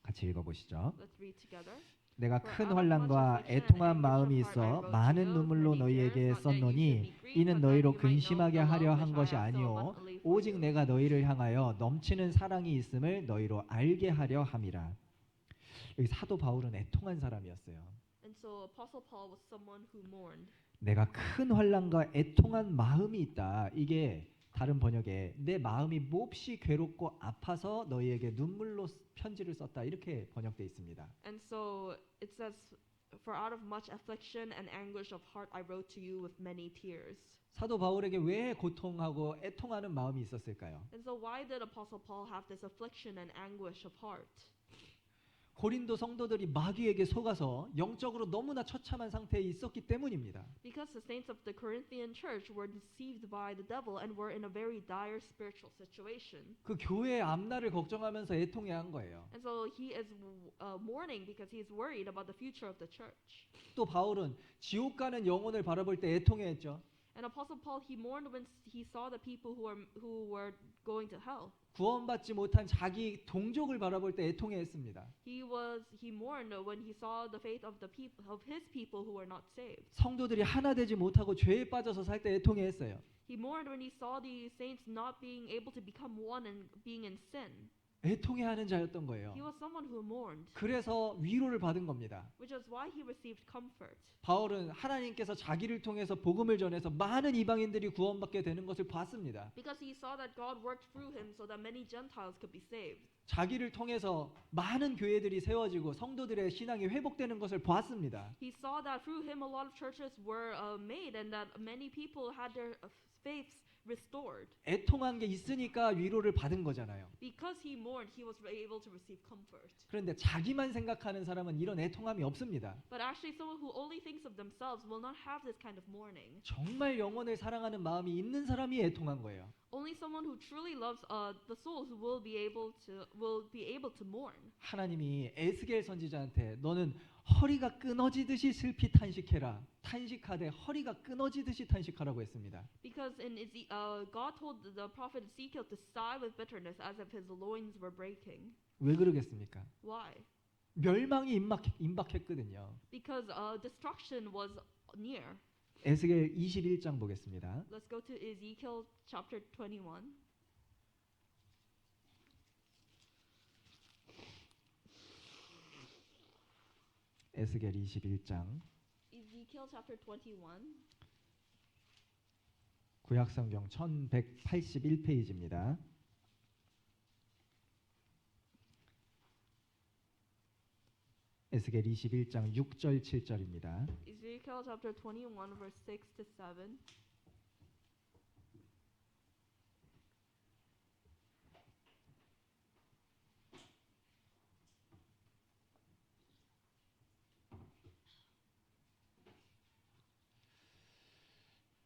같이 읽어보시죠. Let's read together. 내가 큰 환난과 애통한 마음이 있어 많은 눈물로 너희에게 썼노니 이는 너희로 근심하게 하려 한 것이 아니오 오직 내가 너희를 향하여 넘치는 사랑이 있음을 너희로 알게 하려 함이라. 여기 사도 바울은 애통한 사람이었어요. And so Apostle Paul was someone who mourned. 내가 큰 환난과 애통한 마음이 있다. 이게 다른 번역에 내 마음이 몹시 괴롭고 아파서 너희에게 눈물로 편지를 썼다. 이렇게 번역되어 있습니다. And so it says, "For out of much affliction and anguish of heart I wrote to you with many tears." 사도 바울에게 왜 고통하고 애통하는 마음이 있었을까요? And so why did Apostle Paul have this affliction and anguish of heart? 고린도 성도들이 마귀에게 속아서 영적으로 너무나 처참한 상태에 있었기 때문입니다. Because the saints of the Corinthian church were deceived by the devil and were in a very dire spiritual situation. 그 교회의 앞날을 걱정하면서 애통해한 거예요. And so he is mourning because he is worried about the future of the church. 또 바울은 지옥 가는 영혼을 바라볼 때 애통해했죠. And Apostle Paul, he mourned when he saw the people who were going to hell. 구원받지 못한 자기 동족을 바라볼 때 애통해했습니다. He mourned when he saw the faith of his people who were not saved. 성도들이 하나 되지 못하고 죄에 빠져서 살 때 애통해했어요. He mourned when he saw the saints not being able to become one and being in sin. 애통해하는 자였던 거예요. He was someone who mourned. 그래서 위로를 받은 겁니다. Which is why he received comfort. 바울은 하나님께서 자기를 통해서 복음을 전해서 많은 이방인들이 구원받게 되는 것을 봤습니다. Because he saw that God worked through him so that many Gentiles could be saved. 자기를 통해서 많은 교회들이 세워지고 성도들의 신앙이 회복되는 것을 봤습니다. He saw that through him a lot of churches were made and that many people had their faiths restored. 애통한 게 있으니까 위로를 받은 거잖아요. Because he mourned, he was able to receive comfort. 그런데 자기만 생각하는 사람은 이런 애통함이 없습니다. But actually, someone who only thinks of themselves will not have this kind of mourning. 정말 영혼을 사랑하는 마음이 있는 사람이 애통한 거예요. Only someone who truly loves the souls will be able to mourn. 하나님이 에스겔 선지자한테 너는 허리가 끊어지듯이 슬피 탄식해라. 탄식하되 허리가 끊어지듯이 탄식하라고 했습니다. Because God told the prophet Ezekiel to sigh with bitterness as if his loins were breaking. 왜 그러겠습니까? Why? 멸망이 임박했거든요. Because destruction was near. 에스겔 21장 보겠습니다. Let's go to Ezekiel chapter 21. 에스겔 21장 Ezekiel chapter 21. 구약성경 1181페이지입니다. 에스겔 21장 6절 7절입니다. Ezekiel chapter 21 verse 6 to 7.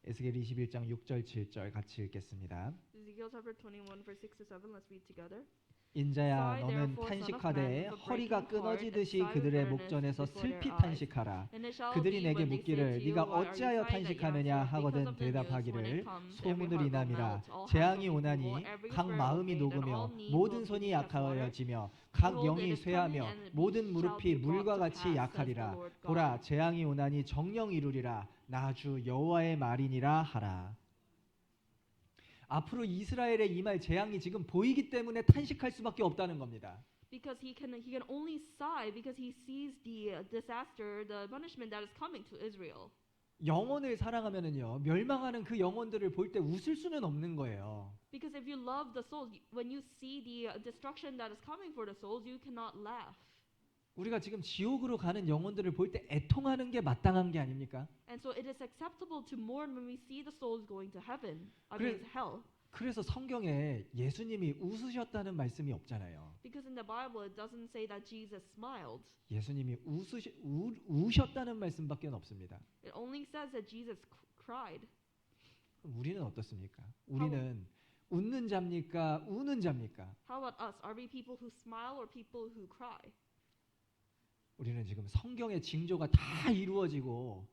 에스겔 21장 6절 7절 같이 읽겠습니다. Ezekiel chapter 21 verse 6 to 7. Let's read together. 인자야 Sigh 너는 therefore, son of 탄식하되 man, with a 허리가 breaking heart, and 끊어지듯이 sigh with 그들의 bitterness 목전에서 before 슬피 their eyes. 탄식하라. And it shall 그들이 be 내게 when they say 묻기를 to you, 네가 why are you 어찌하여 sighing that you 탄식하느냐 answer? 하거든 Because of the news, when it 대답하기를 comes, every 소문을 heart will 이남이라 melt, all hands 재앙이 will be 오나니 feeble, every 각 spirit will 마음이 faint, and 녹으며 all knees 모든 will 손이 be kept water. 약하여지며 각 Behold, 영이 it is 쇠하며 coming, and 모든 shall 무릎이 be brought 물과 to 같이 pass, says the 약하리라. Lord God. 보라 재앙이 오나니 정령 이루리라. 나 주 여호와의 말이니라 하라. 앞으로 이스라엘에 임할 재앙이 지금 보이기 때문에 탄식할 수밖에 없다는 겁니다. Because he can only sigh because he sees the disaster, the punishment that is coming to Israel. 영혼을 사랑하면은요 멸망하는 그 영혼들을 볼 때 웃을 수는 없는 거예요. Because if you love the souls, when you see the destruction that is coming for the souls, you cannot laugh. 우리가 지금 지옥으로 가는 영혼들을 볼 때 애통하는 게 마땅한 게 아닙니까? And so it is acceptable to mourn when we see the souls going to heaven, 그래- hell. 그래서 성경에 예수님이 웃으셨다는 말씀이 없잖아요. Because in the Bible it doesn't say that Jesus smiled. 예수님이 우셨다는 말씀밖에 없습니다. It only says that Jesus cried. 그럼 우리는 어떻습니까? 우리는 웃는 자입니까? 우는 자입니까? How about us? Are we people who smile or people who cry? 우리는 지금 성경의 징조가 다 이루어지고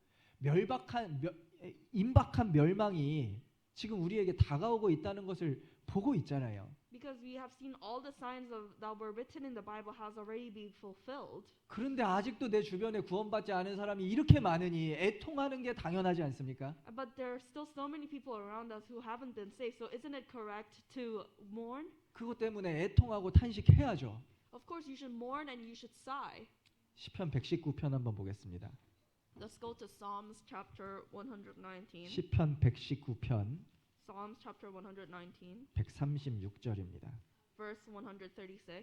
임박한 멸망이 지금 우리에게 다가오고 있다는 것을 보고 있잖아요. Because we have seen all the signs that were written in the Bible has already been fulfilled. 그런데 아직도 내 주변에 구원받지 않은 사람이 이렇게 많으니 애통하는 게 당연하지 않습니까? But there are still so many people around us who haven't been saved. So isn't it correct to mourn? 그것 때문에 애통하고 탄식해야죠. Of course you should mourn and you should sigh. 시편 119편 한번 보겠습니다. Let's go to Psalms chapter 119. 시편 119편 Psalms chapter 119, 136절입니다. verse 136.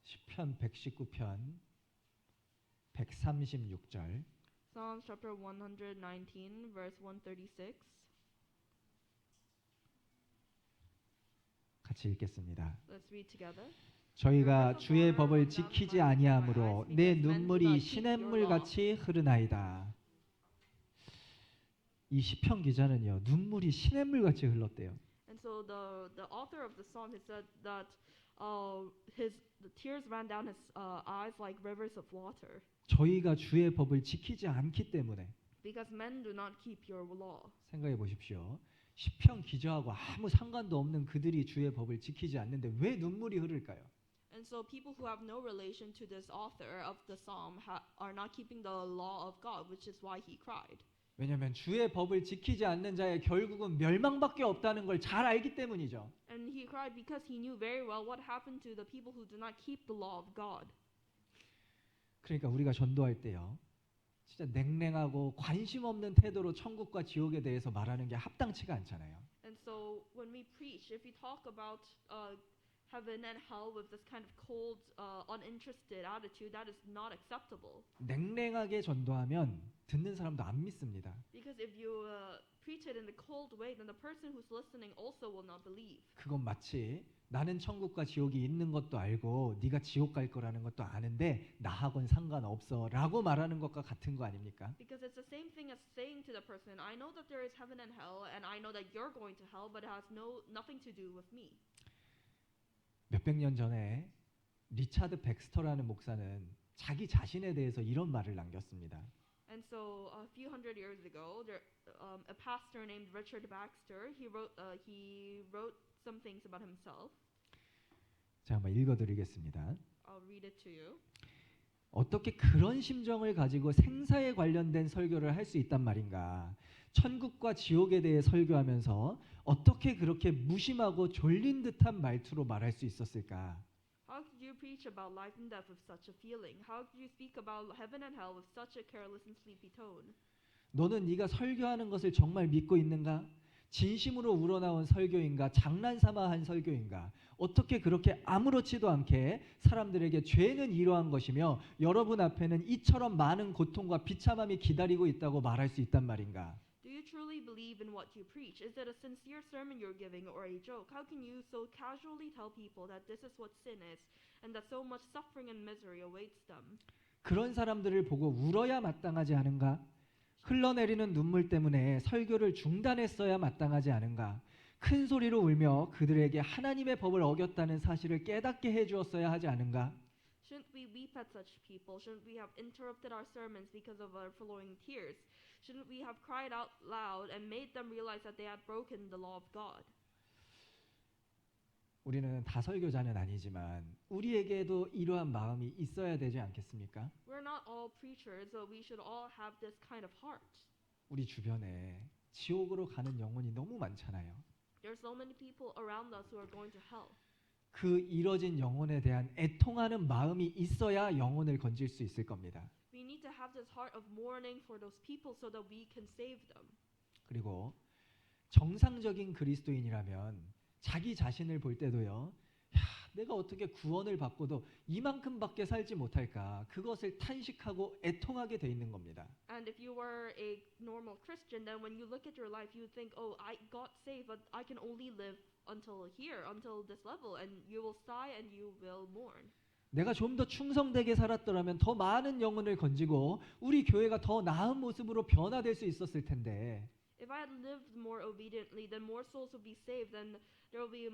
시편 119편 136절 Psalms chapter 119, verse 136. 같이 읽겠습니다. Let's read together. 저희가 주의 법을 지키지 아니하므로 내 눈물이 시냇물 같이 흐르나이다. 이 시편 기자는요 눈물이 시냇물 같이 흘렀대요. And so the author of the psalm has said that the tears ran down his eyes like rivers of water. 저희가 주의 법을 지키지 않기 때문에. Because men do not keep your law. 생각해 보십시오. 시편 기자하고 아무 상관도 없는 그들이 주의 법을 지키지 않는데 왜 눈물이 흐를까요? And so people who have no relation to this author of the psalm are not keeping the law of God, which is why he cried. 왜냐하면 주의 법을 지키지 않는 자의 결국은 멸망밖에 없다는 걸 잘 알기 때문이죠. And he cried because he knew very well what happened to the people who do not keep the law of God. 그러니까 우리가 전도할 때요. 진짜 냉랭하고 관심 없는 태도로 천국과 지옥에 대해서 말하는 게 합당치가 않잖아요. And so when we preach, if we talk about heaven and hell with this kind of cold, uninterested attitude, that is not acceptable. 냉랭하게 전도하면 듣는 사람도 안 믿습니다. Because if you preach it in the cold way, then the person who's listening also will not believe. 그건 마치 나는 천국과 지옥이 있는 것도 알고 네가 지옥 갈 거라는 것도 아는데 나하고는 상관없어라고 말하는 것과 같은 거 아닙니까? Because it's the same thing as saying to the person, I know that there is heaven and hell, and I know that you're going to hell, but it has nothing to do with me. 몇백 년 전에 리차드 백스터라는 목사는 자기 자신에 대해서 이런 말을 남겼습니다. And so a few hundred years ago, a pastor named Richard Baxter, he wrote some things about himself. 자, 한번 읽어드리겠습니다. I'll read it to you. 어떻게 그런 심정을 가지고 생사에 관련된 설교를 할 수 있단 말인가? 천국과 지옥에 대해 설교하면서 어떻게 그렇게 무심하고 졸린 듯한 말투로 말할 수 있었을까? How could you preach about life and death with such a feeling? How could you speak about heaven and hell with such a careless and sleepy tone? 너는 네가 설교하는 것을 정말 믿고 있는가? 진심으로 우러나온 설교인가? 장난삼아 한 설교인가? 어떻게 그렇게 아무렇지도 않게 사람들에게 죄는 이러한 것이며 여러분 앞에는 이처럼 많은 고통과 비참함이 기다리고 있다고 말할 수 있단 말인가? Do you truly believe in what you preach? Is it a sincere sermon you're giving or a joke? How can you so casually tell people that this is what sin is and that so much suffering and misery awaits them? 그런 사람들을 보고 울어야 마땅하지 않은가? 흘러내리는 눈물 때문에 설교를 중단했어야 마땅하지 않은가? 큰 소리로 울며 그들에게 하나님의 법을 어겼다는 사실을 깨닫게 해주었어야 하지 않은가? Shouldn't we weep at such people? Shouldn't we have interrupted our sermons because of our flowing tears? Shouldn't we have cried out loud and made them realize that they had broken the law of God? 우리는 다 설교자는 아니지만 우리에게도 이러한 마음이 있어야 되지 않겠습니까? We're not all preachers, but we should all have this kind of heart. 우리 주변에 지옥으로 가는 영혼이 너무 많잖아요. There's so many people around us who are going to hell. 그 이뤄진 영혼에 대한 애통하는 마음이 있어야 영혼을 건질 수 있을 겁니다. We need to have this heart of mourning for those people so that we can save them. 그리고 정상적인 그리스도인이라면 자기 자신을 볼 때도요. 야, 내가 어떻게 구원을 받고도 이만큼밖에 살지 못할까? 그것을 탄식하고 애통하게 돼 있는 겁니다. And if you were a normal Christian, then when you look at your life, you think, "Oh, I got saved, but I can only live until here, until this level," and you will sigh and you will mourn. 내가 좀 더 충성되게 살았더라면 더 많은 영혼을 건지고 우리 교회가 더 나은 모습으로 변화될 수 있었을 텐데. If I had lived more obediently, then more souls would be saved, then there will be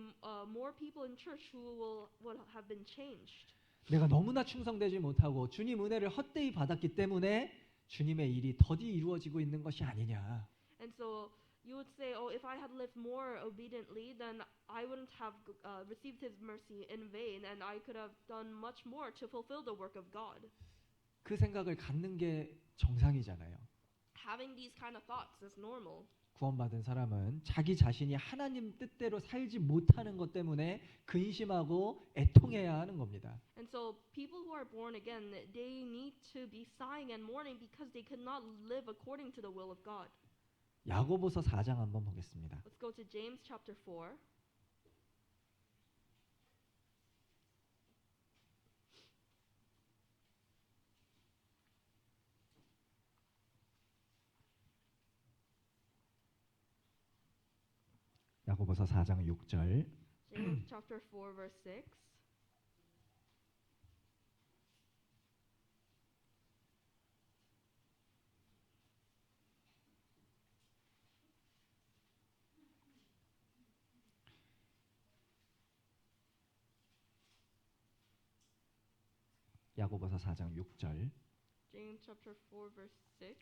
more people in church who would have been changed. 내가 너무나 충성되지 못하고 주님 은혜를 헛되이 받았기 때문에 주님의 일이 더디 이루어지고 있는 것이 아니냐. And so you would say, "Oh, if I had lived more obediently, then I wouldn't have received His mercy in vain, and I could have done much more to fulfill the work of God." 그 생각을 갖는 게 정상이잖아요. Having these kind of thoughts is normal. 구원받은 사람은 자기 자신이 하나님 뜻대로 살지 못하는 것 때문에 근심하고 애통해야 하는 겁니다. And so people who are born again, they need to be sighing and mourning because they could not live according to the will of God. 야고보서 4장 한번 보겠습니다. Let's go to James chapter 4. 야고보서 4장 6절. James chapter 4 verse 6. 야고보서 4장 6절. James chapter 4 verse 6.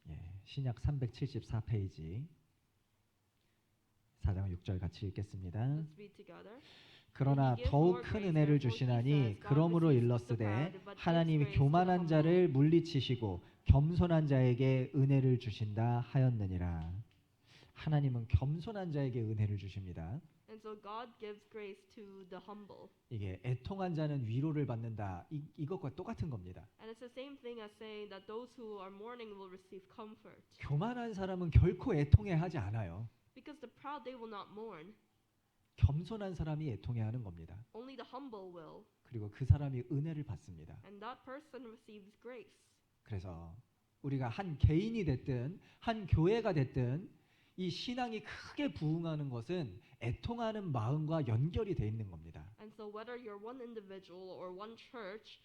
예, 신약 374페이지. 4장 6절 같이 읽겠습니다. Let's read together. 그러나 더욱 큰 은혜를 주시나니 그러므로 일렀으되 하나님이 교만한 자를 물리치시고 겸손한 자에게 은혜를 주신다 하였느니라. 하나님은 겸손한 자에게 은혜를 주십니다. And so God gives grace to the humble. 이게 애통한 자는 위로를 받는다. 이것과 똑같은 겁니다. And it's the same thing as saying that those who are mourning will receive comfort. 교만한 사람은 결코 애통해 하지 않아요. Because the proud they will not mourn. 겸손한 사람이 애통해야 하는 겁니다. Only the humble will, 그리고 그 사람이 은혜를 받습니다. and that person receives grace. 그래서 우리가 한 개인이 됐든 한 교회가 됐든 이 신앙이 크게 부흥하는 것은 애통하는 마음과 연결이 돼 있는 겁니다. And so whether you're one individual or one church,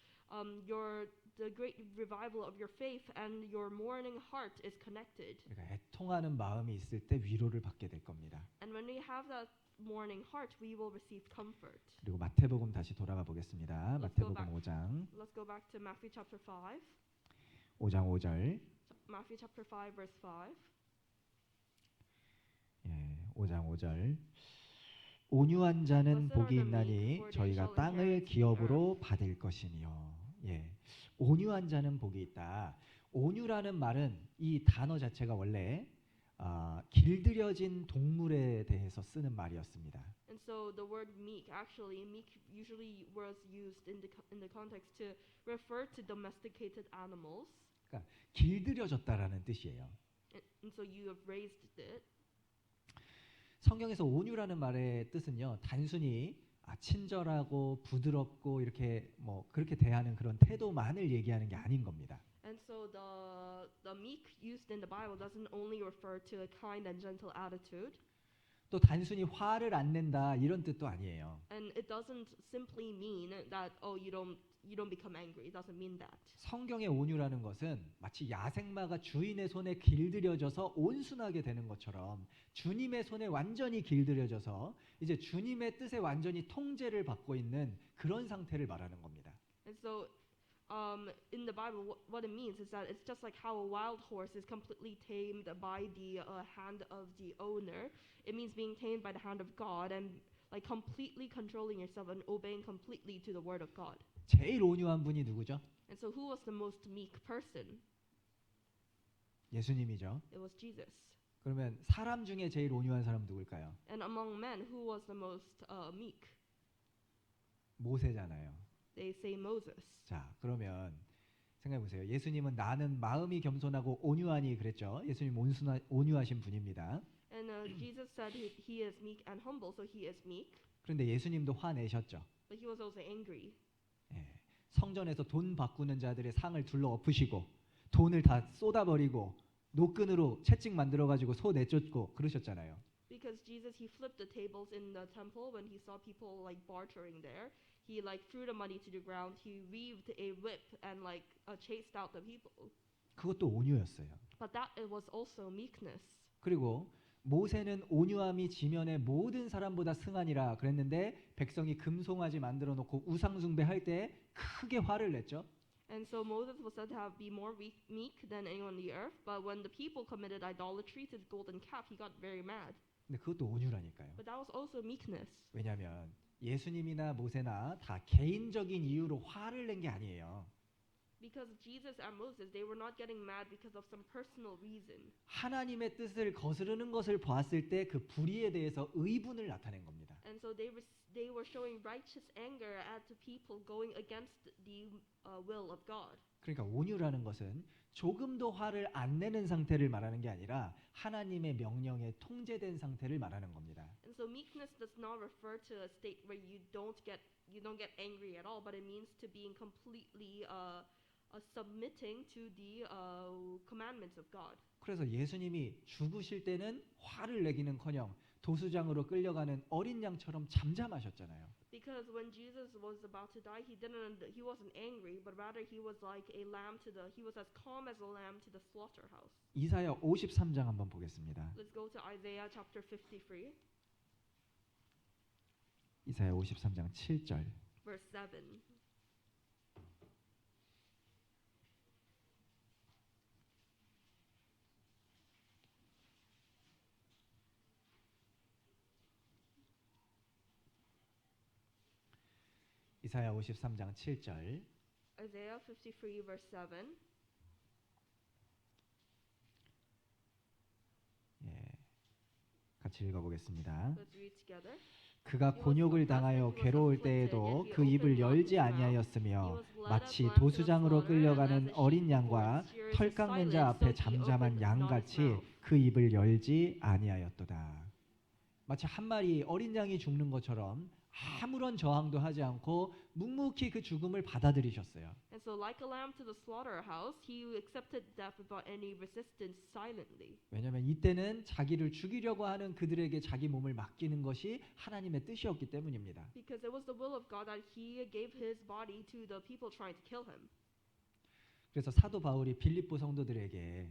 the great revival of your faith and your mourning heart is connected. 우리가 애통하는 마음이 있을 때 위로를 받게 될 겁니다. And when we have that mourning heart, we will receive comfort. 그리고 마태복음 다시 돌아가 보겠습니다. Let's go 마태복음 back. 5장 Let's go back to Matthew chapter 5. 5장 5절. Matthew chapter 5 verse 5. 예, 5장 5절. 온유한 자는 복이 있나니 저희가 땅을 기업으로 받을 것이니요. 예, 온유한 자는 복이 있다. 온유라는 말은 이 단어 자체가 원래 길들여진 동물에 대해서 쓰는 말이었습니다. And so the word meek, actually, meek usually was used in the context to refer to domesticated animals. 그러니까 길들여졌다라는 뜻이에요. And so you have raised it. 성경에서 온유라는 말의 뜻은요, 단순히 친절하고 부드럽고 이렇게 뭐 그렇게 대하는 그런 태도만을 얘기하는 게 아닌 겁니다. And so the meek used in the Bible doesn't only refer to a kind and gentle attitude. 또 단순히 화를 안 낸다 이런 뜻도 아니에요. And it doesn't simply mean that you don't become angry. It doesn't mean that. 성경의 온유라는 것은 마치 야생마가 주인의 손에 길들여져서 온순하게 되는 것처럼 주님의 손에 완전히 길들여져서 이제 주님의 뜻에 완전히 통제를 받고 있는 그런 상태를 말하는 겁니다. And so in the Bible, what it means is that it's just like how a wild horse is completely tamed by the hand of the owner. It means being tamed by the hand of God and like completely controlling yourself and obeying completely to the word of God. 제일 온유한 분이 누구죠? And so who was the most meek person? 예수님이죠. It was Jesus. 그러면 사람 중에 제일 온유한 사람 누굴까요? And among men, who was the most meek? 모세잖아요. They say Moses. 자, 그러면 생각해 보세요. 예수님은 나는 마음이 겸손하고 온유하니 그랬죠. 예수님 온유하신 분입니다. And Jesus said he is meek and humble, so he is meek. 그런데 예수님도 화내셨죠. But he was also angry. 예, 성전에서 돈 바꾸는 자들의 상을 둘러 엎으시고 돈을 다 쏟아버리고 노끈으로 채찍 만들어가지고 소 내쫓고 그러셨잖아요. Because Jesus, he flipped the tables in the temple when he saw people like bartering there. He like threw the money to the ground. He weaved a whip and like chased out the people. 그것도 온유였어요. But that it was also meekness. 그리고 모세는 온유함이 지면의 모든 사람보다 승하니라 그랬는데 백성이 금송아지 만들어 놓고 우상 숭배할 때 크게 화를 냈죠. And so Moses was said to have be more meek than anyone on the earth. But when the people committed idolatry to the golden calf, he got very mad. 근데 그것도 온유라니까요. But that was also meekness. 왜냐하면 예수님이나 모세나 다 개인적인 이유로 화를 낸 게 아니에요. Because Jesus and Moses, they were not getting mad because of some personal reason. 하나님의 뜻을 거스르는 것을 보았을 때 그 불의에 대해서 의분을 나타낸 겁니다. And so they were showing righteous anger at the people going against the will of God. 그러니까 온유라는 것은 조금도 화를 안 내는 상태를 말하는 게 아니라 하나님의 명령에 통제된 상태를 말하는 겁니다. And so meekness does not refer to a state where you don't get angry at all, but it means to being completely submitting to the commandments of God. 그래서 예수님이 죽으실 때는 화를 내기는커녕 도수장으로 끌려가는 어린 양처럼 잠잠하셨잖아요. Because when Jesus was about to die, he wasn't angry, but rather he was like a lamb he was as calm as a lamb to the slaughterhouse. 이사야 53장 한번 보겠습니다. Let's go to Isaiah chapter 53, 이사야 53장 7절. verse 7. 이사야 53장 7절. Isaiah 53 verse 7. 예, 같이 읽어보겠습니다. Let's read together. 그가 곤욕을 당하여 괴로울 때에도 그 입을 열지 아니하였으며 마치 도수장으로 끌려가는 어린 양과 털 깎는 자 앞에 잠잠한 양같이 그 입을 열지 아니하였도다. 마치 한 마리 어린 양이 죽는 것처럼 아무런 저항도 하지 않고 묵묵히 그 죽음을 받아들이셨어요. And so, like a lamb to the slaughterhouse, he accepted death without any resistance silently. 왜냐하면 이때는 자기를 죽이려고 하는 그들에게 자기 몸을 맡기는 것이 하나님의 뜻이었기 때문입니다. Because it was the will of God that he gave his body to the people trying to kill him. 그래서 사도 바울이 빌립보 성도들에게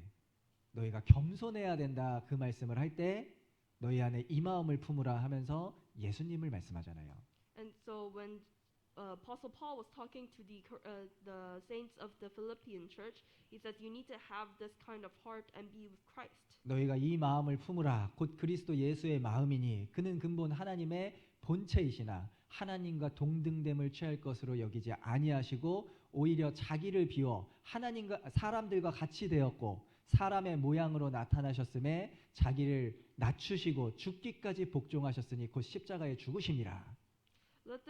너희가 겸손해야 된다 그 말씀을 할 때 너희 안에 이 마음을 품으라 하면서 예수님을 말씀하잖아요. And so when Apostle Paul was talking to the saints of the Philippian church, he said, "You need to have this kind of heart and be with Christ." 너희가 이 마음을 품으라 곧 그리스도 예수의 마음이니 그는 근본 하나님의 본체이시나 하나님과 동등됨을 취할 것으로 여기지 아니하시고 오히려 자기를 비워 하나님과 사람들과 같이 되었고 사람의 모양으로 나타나셨음에 자기를 낮추시고 죽기까지 복종하셨으니 곧 십자가에 죽으심이라. Let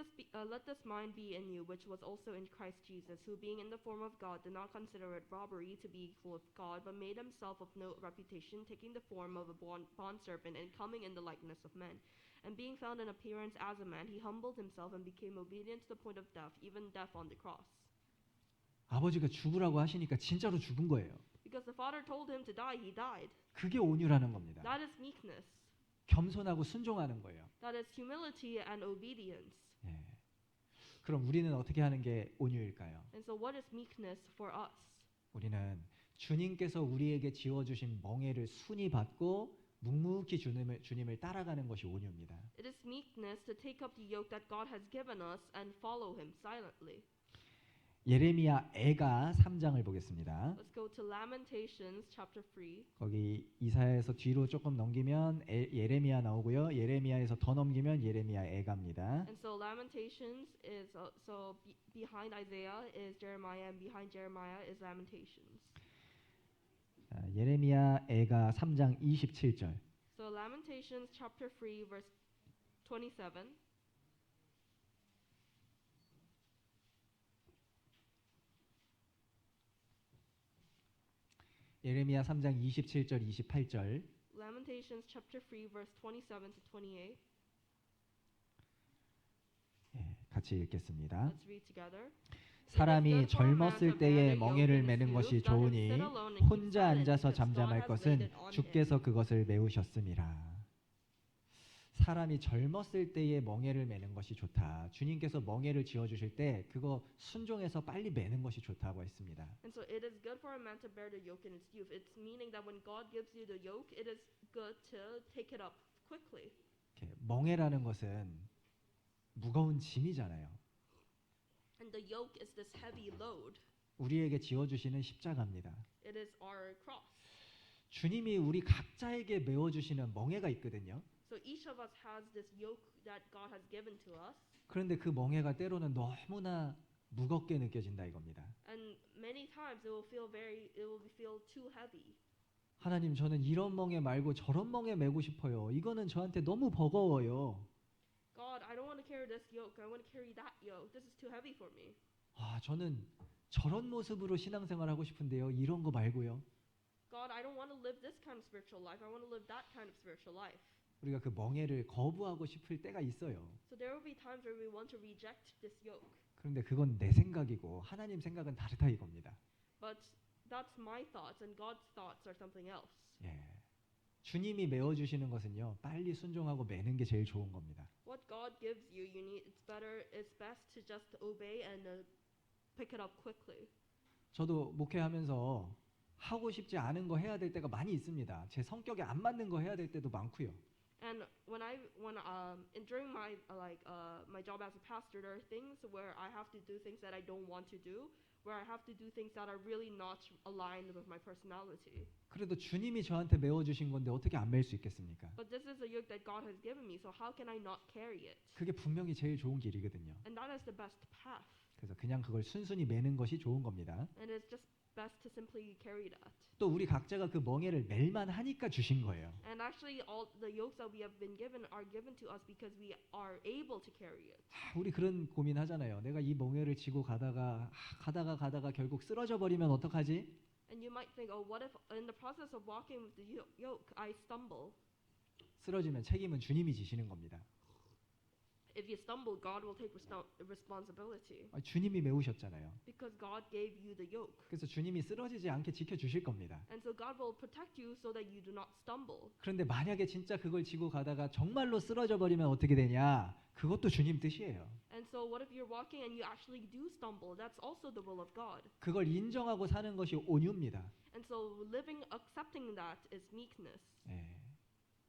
this mind be in you, which was also in Christ Jesus, who being in the form of God did not consider it robbery to be equal with God, but made himself of no reputation, taking the form of a bondservant and coming in the likeness of men. And being found in appearance as a man, he humbled himself and became obedient to the point of death, even death on the cross. 아버지가 죽으라고 하시니까 진짜로 죽은 거예요. Because the Father told him to die, he died. 그게 온유라는 겁니다. That is meekness. 겸손하고 순종하는 거예요. That is humility and obedience. 예. 그럼 우리는 어떻게 하는 게 온유일까요? And so what is meekness for us? 우리는 주님께서 우리에게 지어주신 멍에를 순히 받고 묵묵히 주님을 따라가는 것이 온유입니다. It is meekness to take up the yoke that God has given us and follow him silently. 예레미야 애가 3장을 보겠습니다. Let's go to Lamentations chapter 3. 거기 이사야에서 뒤로 조금 넘기면 예레미야 나오고요. 예레미야에서 더 넘기면 예레미야 애가입니다. And so Lamentations is behind Isaiah is Jeremiah, and behind Jeremiah is Lamentations. 예레미야 애가 3장 27절. So Lamentations chapter 3 verse 27. 예레미야 3장 27절 28절. Lamentations chapter 3 verse 27 to 28. 예, 같이 읽겠습니다. Let's read together. 사람이 젊었을 때에 멍에를 매는 것이 좋으니 혼자 앉아서 잠잠할 것은 주께서 그것을 메우셨음이라. 사람이 젊었을 때에 멍에를 매는 것이 좋다. 주님께서 멍에를 지어주실 때 그거 순종해서 빨리 매는 것이 좋다고 했습니다. And so it is good for a man to bear the yoke in his youth. It's meaning that when God gives you the yoke, it is good to take it up quickly. 멍에라는 것은 무거운 짐이잖아요. And the yoke is this heavy load. 우리에게 지어주시는 십자가입니다. It is our cross. 주님이 우리 각자에게 메워주시는 멍에가 있거든요. So each of us has this yoke that God has given to us. 그런데 그 멍에가 때로는 너무나 무겁게 느껴진다 이겁니다. And many times it will feel too heavy. 하나님, 저는 이런 멍에 말고 저런 멍에 메고 싶어요. 이거는 저한테 너무 버거워요. God, I don't want to carry this yoke. I want to carry that yoke. This is too heavy for me. 저는 저런 모습으로 신앙생활하고 싶은데요. 이런 거 말고요. God, I don't want to live this kind of spiritual life. I want to live that kind of spiritual life. 우리가 그 멍에를 거부하고 싶을 때가 있어요. So there will be times where we want to reject this yoke. 그런데 그건 내 생각이고 하나님 생각은 다르다 이겁니다. But that's my thoughts and God's thoughts are something else. 예. 주님이 메워 주시는 것은요. 빨리 순종하고 매는 게 제일 좋은 겁니다. What God gives you, it's best to just obey and pick it up quickly. 저도 목회하면서 하고 싶지 않은 거 해야 될 때가 많이 있습니다. 제 성격에 안 맞는 거 해야 될 때도 많고요. And during my my job as a pastor, there are things where I have to do things that I don't want to do, where I have to do things that are really not aligned with my personality. 그래도 주님이 저한테 메워 주신 건데 어떻게 안 맬 수 있겠습니까? But this is a yoke that God has given me, so how can I not carry it? 그게 분명히 제일 좋은 길이거든요. And that is the best path. 그래서 그냥 그걸 순순히 매는 것이 좋은 겁니다. And it's just best to simply carry that. 또 우리 각자가 그 멍에를 맬만 하니까 주신 거예요. And actually all the yokes that we have been given are given to us because we are able to carry it. 우리 그런 고민 하잖아요. 내가 이 멍에를 지고 가다가 결국 쓰러져 버리면 어떡하지? And you might think, oh, what if in the process of walking with the yoke I stumble? 쓰러지면 책임은 주님이 지시는 겁니다. If you stumble, God will take responsibility 주님이 메우셨잖아요. because God gave you the yoke. 그래서 주님이 쓰러지지 않게 지켜주실 겁니다. And so God will protect you so that you do not stumble. 그런데 만약에 진짜 그걸 지고 가다가 정말로 쓰러져 버리면 어떻게 되냐? 그것도 주님 뜻이에요. And so what if you're walking and you actually do stumble? That's also the will of God. 그걸 인정하고 사는 것이 온유입니다. And so accepting that is meekness. 예,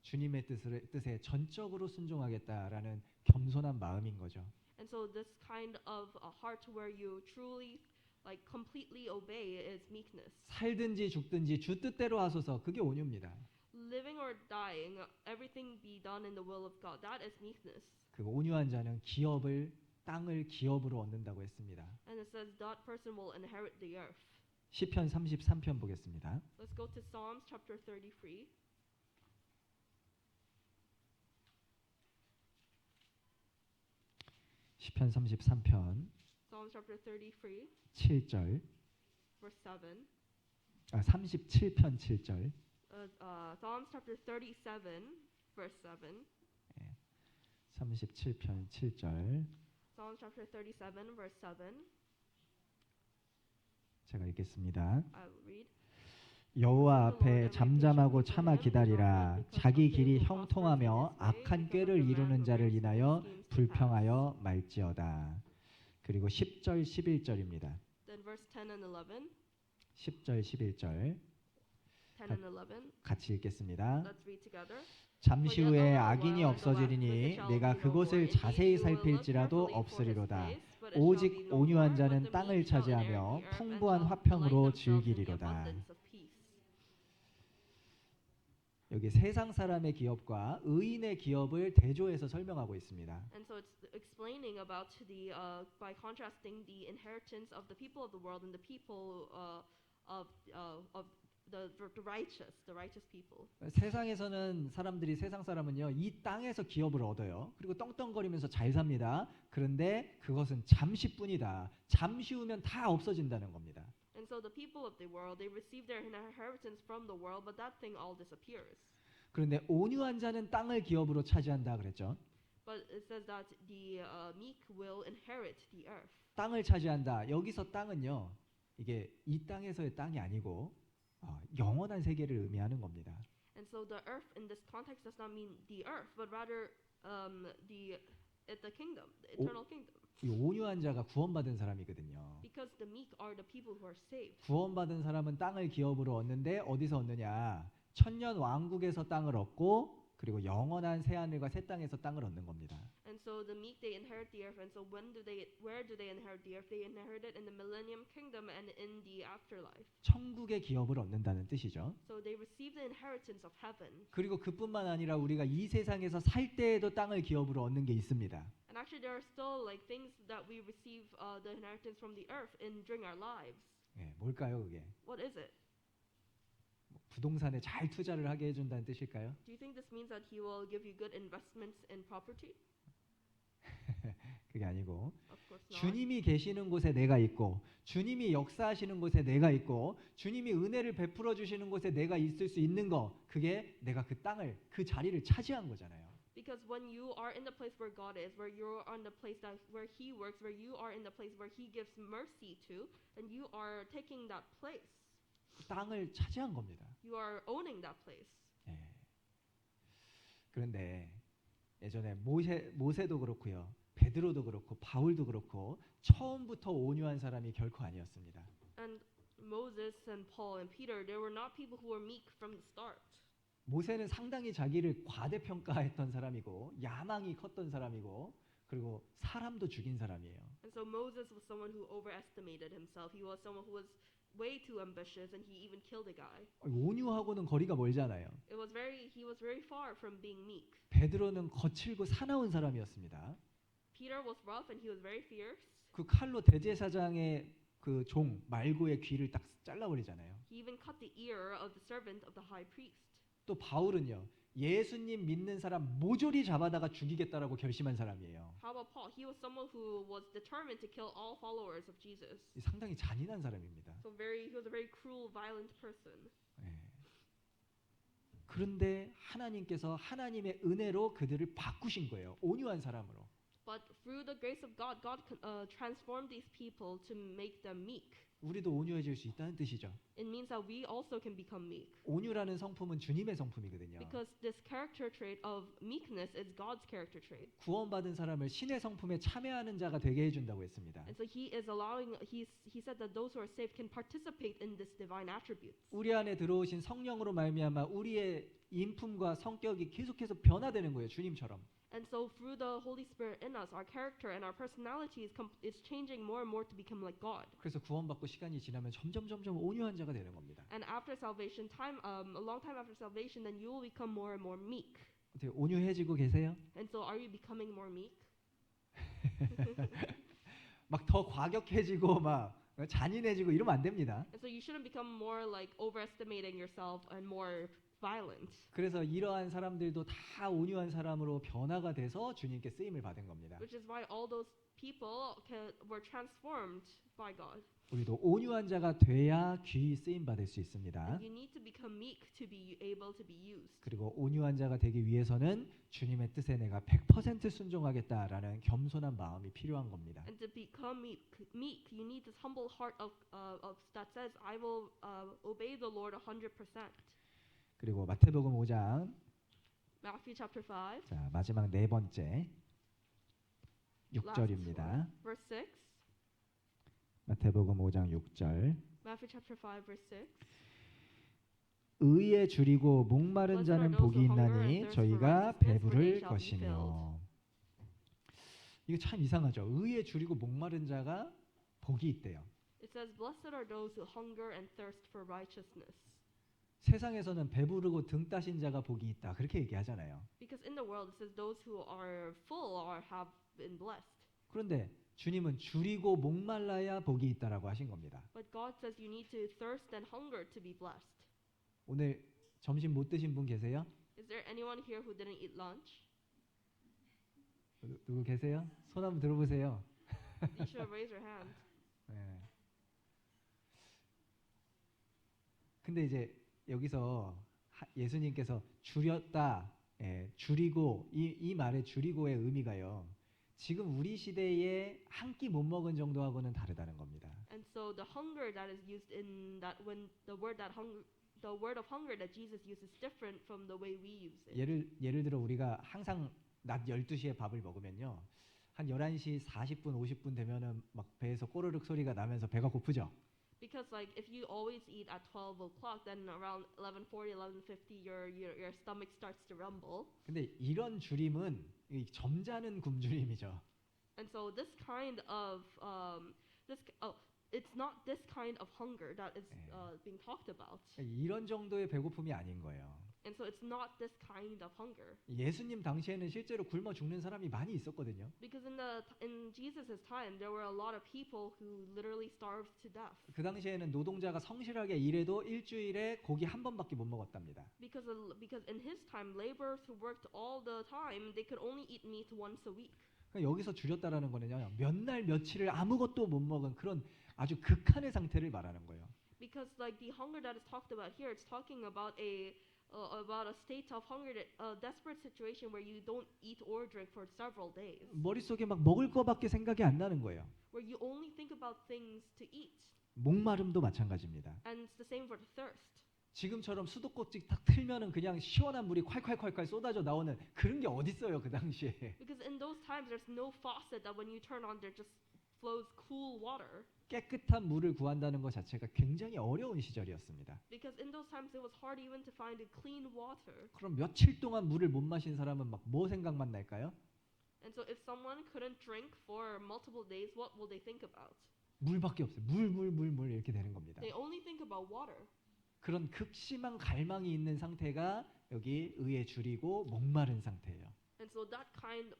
주님의 뜻에 전적으로 순종하겠다라는 겸손한 마음인 거죠. And so this kind of a heart where you truly like completely obey is meekness. 살든지 죽든지 주 뜻대로 하소서. 그게 온유입니다. Living or dying, everything be done in the will of God. That is meekness. 그 온유한 자는 땅을 기업으로 얻는다고 했습니다. And it says that person will inherit the earth. 시편 33편 보겠습니다. Let's go to Psalms chapter 33. 시편 33편 Psalms chapter 33, 7절. verse 7. 37편 7절. Psalms chapter 37, verse 7. 37편 7절. Psalms chapter 37, verse 7. 제가 읽겠습니다. I'll read. 여호와 앞에 잠잠하고 참아 기다리라. 자기 길이 형통하며 악한 꾀를 이루는 자를 인하여 불평하여 말지어다. 그리고 10절 11절입니다. Then verse 10 and 11. 10절 11절 10 and 11. 같이 읽겠습니다. Let's read together. 잠시 후에 악인이 없어지리니 내가 그곳을 자세히 살필지라도 없으리로다. 오직 온유한 자는 땅을 차지하며 풍부한 화평으로 즐기리로다. 여기 세상 사람의 기업과 의인의 기업을 대조해서 설명하고 있습니다. And so it's explaining about by contrasting the inheritance of the people of the world and the people of the righteous people. 세상에서는 세상 사람은요, 이 땅에서 기업을 얻어요. 그리고 떵떵거리면서 잘 삽니다. 그런데 그것은 잠시뿐이다. 잠시 후면 다 없어진다는 겁니다. And so the people of the world, they receive their inheritance from the world, but that thing all disappears. 그런데 온유한 자는 땅을 기업으로 차지한다 그랬죠. But it says that the meek will inherit the earth. 땅을 차지한다. 여기서 땅은요, 이게 이 땅에서의 땅이 아니고 영원한 세계를 의미하는 겁니다. And so the earth in this context does not mean the earth, but rather the kingdom, the eternal kingdom. 이 온유한 자가 구원받은 사람이거든요. Because the meek are the people who are saved. 구원받은 사람은 땅을 기업으로 얻는데 어디서 얻느냐? 천년 왕국에서 땅을 얻고 그리고 영원한 새 하늘과 새 땅에서 땅을 얻는 겁니다. And so the meek they inherit the earth. And so where do they inherit the earth? They inherit it in the millennium kingdom and in the afterlife. 천국의 기업을 얻는다는 뜻이죠. So they receive the inheritance of heaven. 그리고 그뿐만 아니라 우리가 이 세상에서 살 때에도 땅을 기업으로 얻는 게 있습니다. And actually there are still like things that we receive the inheritance from the earth during our lives. 예, 뭘까요, 그게? What is it? 부동산에 잘 투자를 하게 해준다는 뜻일까요? Do you think this means that he will give you good investments in property? 그게 아니고 Of course not. 주님이 계시는 곳에 내가 있고 주님이 역사하시는 곳에 내가 있고 주님이 은혜를 베풀어 주시는 곳에 내가 있을 수 있는 거, 그게 내가 그 자리를 차지한 거잖아요. Because when you are in the place where God is, where you're on the place where He works, where you are in the place where He gives mercy to, then you are taking that place. 땅을 차지한 겁니다. You are owning that place. 예. 그런데 예전에 모세도 그렇고요, 베드로도 그렇고 바울도 그렇고 처음부터 온유한 사람이 결코 아니었습니다. And Moses and Paul and Peter, they were not people who were meek from the start. 모세는 상당히 자기를 과대평가했던 사람이고 야망이 컸던 사람이고 그리고 사람도 죽인 사람이에요. And so Moses was someone who overestimated himself. He was someone who was way too ambitious, and he even killed a guy. 온유하고는 거리가 멀잖아요. He was very far from being meek. 베드로는 거칠고 사나운 사람이었습니다. Peter was rough and he was very fierce. 그 칼로 대제사장의 그 종 말고의 귀를 딱 잘라버리잖아요. He even cut the ear of the servant of the high priest. 또 바울은요, 예수님 믿는 사람 모조리 잡아다가 죽이겠다라고 결심한 사람이에요. How about Paul? He was someone who was determined to kill all followers of Jesus. 상당히 잔인한 사람입니다. So he was a very cruel, violent person. 예. 그런데 하나님께서 하나님의 은혜로 그들을 바꾸신 거예요. 온유한 사람으로. But through the grace of God, God transformed these people to make them meek. 우리도 온유해질 수 있다는 뜻이죠. It means that we also can become meek. 온유라는 성품은 주님의 성품이거든요. Because this character trait of meekness is God's character trait. 구원받은 사람을 신의 성품에 참여하는 자가 되게 해준다고 했습니다. And so he is allowing, he said that those who are saved can participate in this divine attributes. 우리 안에 들어오신 성령으로 말미암아 우리의 인품과 성격이 계속해서 변화되는 거예요. 주님처럼. And so through the Holy Spirit in us, our character and our personality is changing more and more to become like God. 그래서 구원받고 시간이 지나면 점점 온유한 자가 되는 겁니다. And after salvation, a long time after salvation, then you will become more and more meek. 어떻게 온유해지고 계세요? And so are you becoming more meek? 막 더 과격해지고 막 잔인해지고 이러면 안 됩니다. And so you shouldn't become more like overestimating yourself and more violent. 그래서 이러한 사람들도 다 온유한 사람으로 변화가 돼서 주님께 쓰임을 받은 겁니다. Which is why all those people were transformed by God. 우리도 온유한 자가 돼야 귀히 쓰임 받을 수 있습니다. And you need to become meek to be able to be used. 그리고 온유한 자가 되기 위해서는 주님의 뜻에 내가 100% 순종하겠다라는 겸손한 마음이 필요한 겁니다. And to become meek, you need this humble heart that says, I will obey the Lord 100%. 그리고 마태복음 5장 Matthew chapter 5. 자, 마지막 네 번째 6절입니다. Verse 6. 마태복음 5장 6절. Matthew chapter 5 verse 6. 의에 줄이고 목마른 자는 복이 있나니 저희가 배부를 것이며. 이거 참 이상하죠. 의에 줄이고 목마른 자가 복이 있대요. It says, "Blessed are those who hunger and thirst for righteousness." 세상에서는 배부르고 등 따신 자가 복이 있다. 그렇게 얘기하잖아요. Because in the world it says those who are full have been blessed. 그런데 주님은 줄이고 목말라야 복이 있다라고 하신 겁니다. But God says you need to thirst and hunger to be blessed. 오늘 점심 못 드신 분 계세요? Is there anyone here who didn't eat lunch? 누구 계세요? 손 한번 들어보세요. You should raise your hand. 네. 근데 이제 여기서 예수님께서 줄였다, 줄이고 이 말의 줄이고의 의미가요. 지금 우리 시대에 한 끼 못 먹은 정도하고는 다르다는 겁니다. And so the hunger that is used in that when the word of hunger that Jesus uses is different from the way we use it. 예를 들어 우리가 항상 낮 12시에 밥을 먹으면요. 한 11시 40분, 50분 되면은 막 배에서 꼬르륵 소리가 나면서 배가 고프죠. Because like if you always eat at 12 o'clock, then around 11:40, 11:50, your stomach starts to rumble. 근데 이런 줄임은 이 점잖은 굶주림이죠. And so this kind of it's not this kind of hunger that is being talked about. 이런 정도의 배고픔이 아닌 거예요. And so it's not this kind of hunger. 예수님 당시에는 실제로 굶어 죽는 사람이 많이 있었거든요. Because in Jesus' time, there were a lot of people who literally starved to death. 그 당시에는 노동자가 성실하게 일해도 일주일에 고기 한 번밖에 못 먹었답니다. Because in his time, laborers who worked all the time, they could only eat meat once a week. 그러니까 여기서 줄였다라는 거는요. 몇 날 며칠을 아무것도 못 먹은 그런 아주 극한의 상태를 말하는 거예요. Because like the hunger that is talked about here, it's talking about a state of hunger, a desperate situation where you don't eat or drink for several days. 머릿속에 막 먹을 거밖에 생각이 안 나는 거예요. Where you only think about things to eat. 목마름도 마찬가지입니다. And it's the same for the thirst. 지금처럼 수도꼭지 딱 틀면은 그냥 시원한 물이 콸콸콸콸 쏟아져 나오는 그런 게 어디 있어요 그 당시에. Because in those times there's no faucet that when you turn on there just flows cool water. 깨끗한 물을 구한다는 것 자체가 굉장히 어려운 시절이었습니다. Because in those times it was hard even to find a clean water. 그럼 며칠 동안 물을 못 마신 사람은 막 뭐 생각만 날까요? And so if someone couldn't drink for multiple days, what will they think about? 물밖에 없어요. 물 이렇게 되는 겁니다. They only think about water. 그런 극심한 갈망이 있는 상태가 여기 의에 줄이고 목마른 상태예요. And so that kind,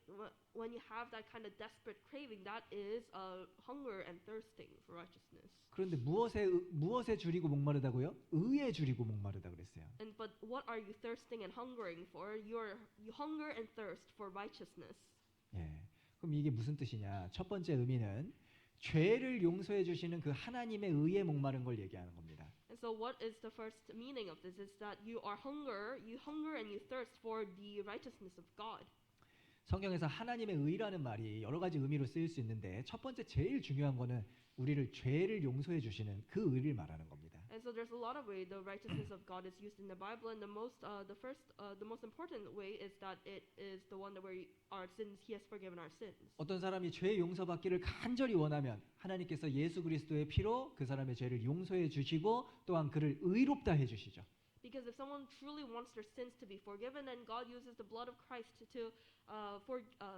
when you have that kind of desperate craving, that is hunger and thirsting for righteousness. 그런데 무엇에 줄이고 목마르다고요? 의에 줄이고 목마르다 그랬어요. And but what are you thirsting and hungering for? You hunger and thirst for righteousness. 예. 그럼 이게 무슨 뜻이냐? 첫 번째 의미는 죄를 용서해 주시는 그 하나님의 의에 목마른 걸 얘기하는 겁니다. And so what is the first meaning of this? Is that you hunger and you thirst for the righteousness of God. 성경에서 하나님의 의라는 말이 여러 가지 의미로 쓰일 수 있는데 첫 번째 제일 중요한 거는 우리를 죄를 용서해 주시는 그 의를 말하는 겁니다. And so there's a lot of way the righteousness of God is used in the Bible, and the most important way is that it is the one that where our sins, He has forgiven our sins. 어떤 사람이 죄 용서받기를 간절히 원하면 하나님께서 예수 그리스도의 피로 그 사람의 죄를 용서해 주시고 또한 그를 의롭다 해 주시죠. Because if someone truly wants their sins to be forgiven, then God uses the blood of Christ to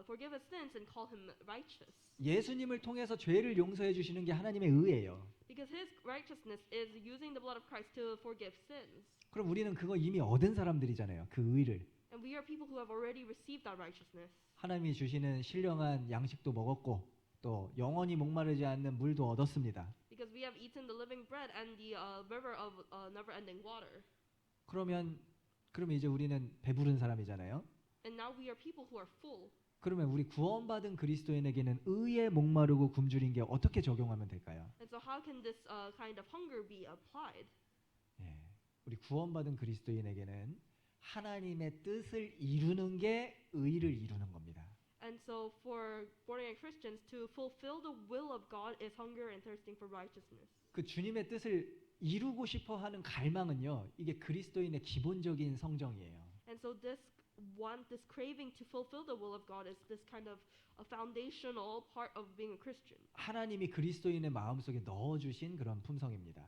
forgive his sins and call him righteous. 예수님을 통해서 죄를 용서해 주시는 게 하나님의 의예요. Because his righteousness is using the blood of Christ to forgive sins. 그럼 우리는 그거 이미 얻은 사람들이잖아요. 그 의를. And we are people who have already received that righteousness. 하나님이 주시는 신령한 양식도 먹었고 또 영원히 목마르지 않는 물도 얻었습니다. Because we have eaten the living bread and the river of never-ending water. 그러면 이제 우리는 배부른 사람이잖아요. And now we are people who are full. 그러면 우리 구원받은 그리스도인에게는 의에 목마르고 굶주린 게 어떻게 적용하면 될까요? And so how can this kind of hunger be applied? 예, 우리 구원받은 그리스도인에게는 하나님의 뜻을 이루는 게 의를 이루는 겁니다. And so for born-again Christians to fulfill the will of God is hunger and thirsting for righteousness. 그 주님의 뜻을 이루고 싶어 하는 갈망은요. 이게 그리스도인의 기본적인 성정이에요. And so this craving to fulfill the will of God is this kind of a foundational part of being a Christian. 하나님이 그리스도인의 마음속에 넣어 주신 그런 품성입니다.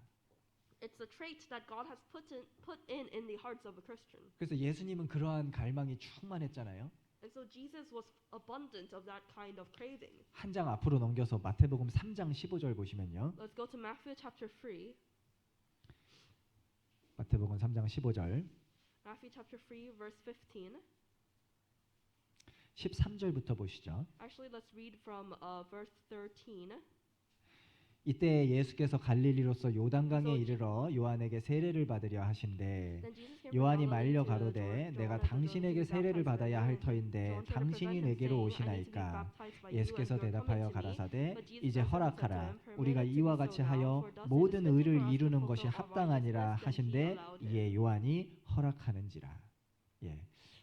It's a trait that God has put in the hearts of a Christian. 그래서 예수님은 그러한 갈망이 충만했잖아요. And so Jesus was abundant of that kind of craving. 한 장 앞으로 넘겨서 마태복음 3장 15절 보시면요. Let's go to Matthew chapter 3. 마태복음 3장 15절. Matthew chapter 3 verse 15. 13절부터 보시죠. Actually, let's read from verse 13. 이때 예수께서 갈릴리로서 요단강에 이르러 요한에게 세례를 받으려 하신대 요한이 말려 가로되 내가 당신에게 세례를 받아야 할 터인데 당신이 내게로 오시나이까 예수께서 대답하여 가라사대 이제 허락하라 우리가 이와 같이 하여 모든 의를 이루는 것이 합당하니라 하신대 이에 요한이 허락하는지라. 예.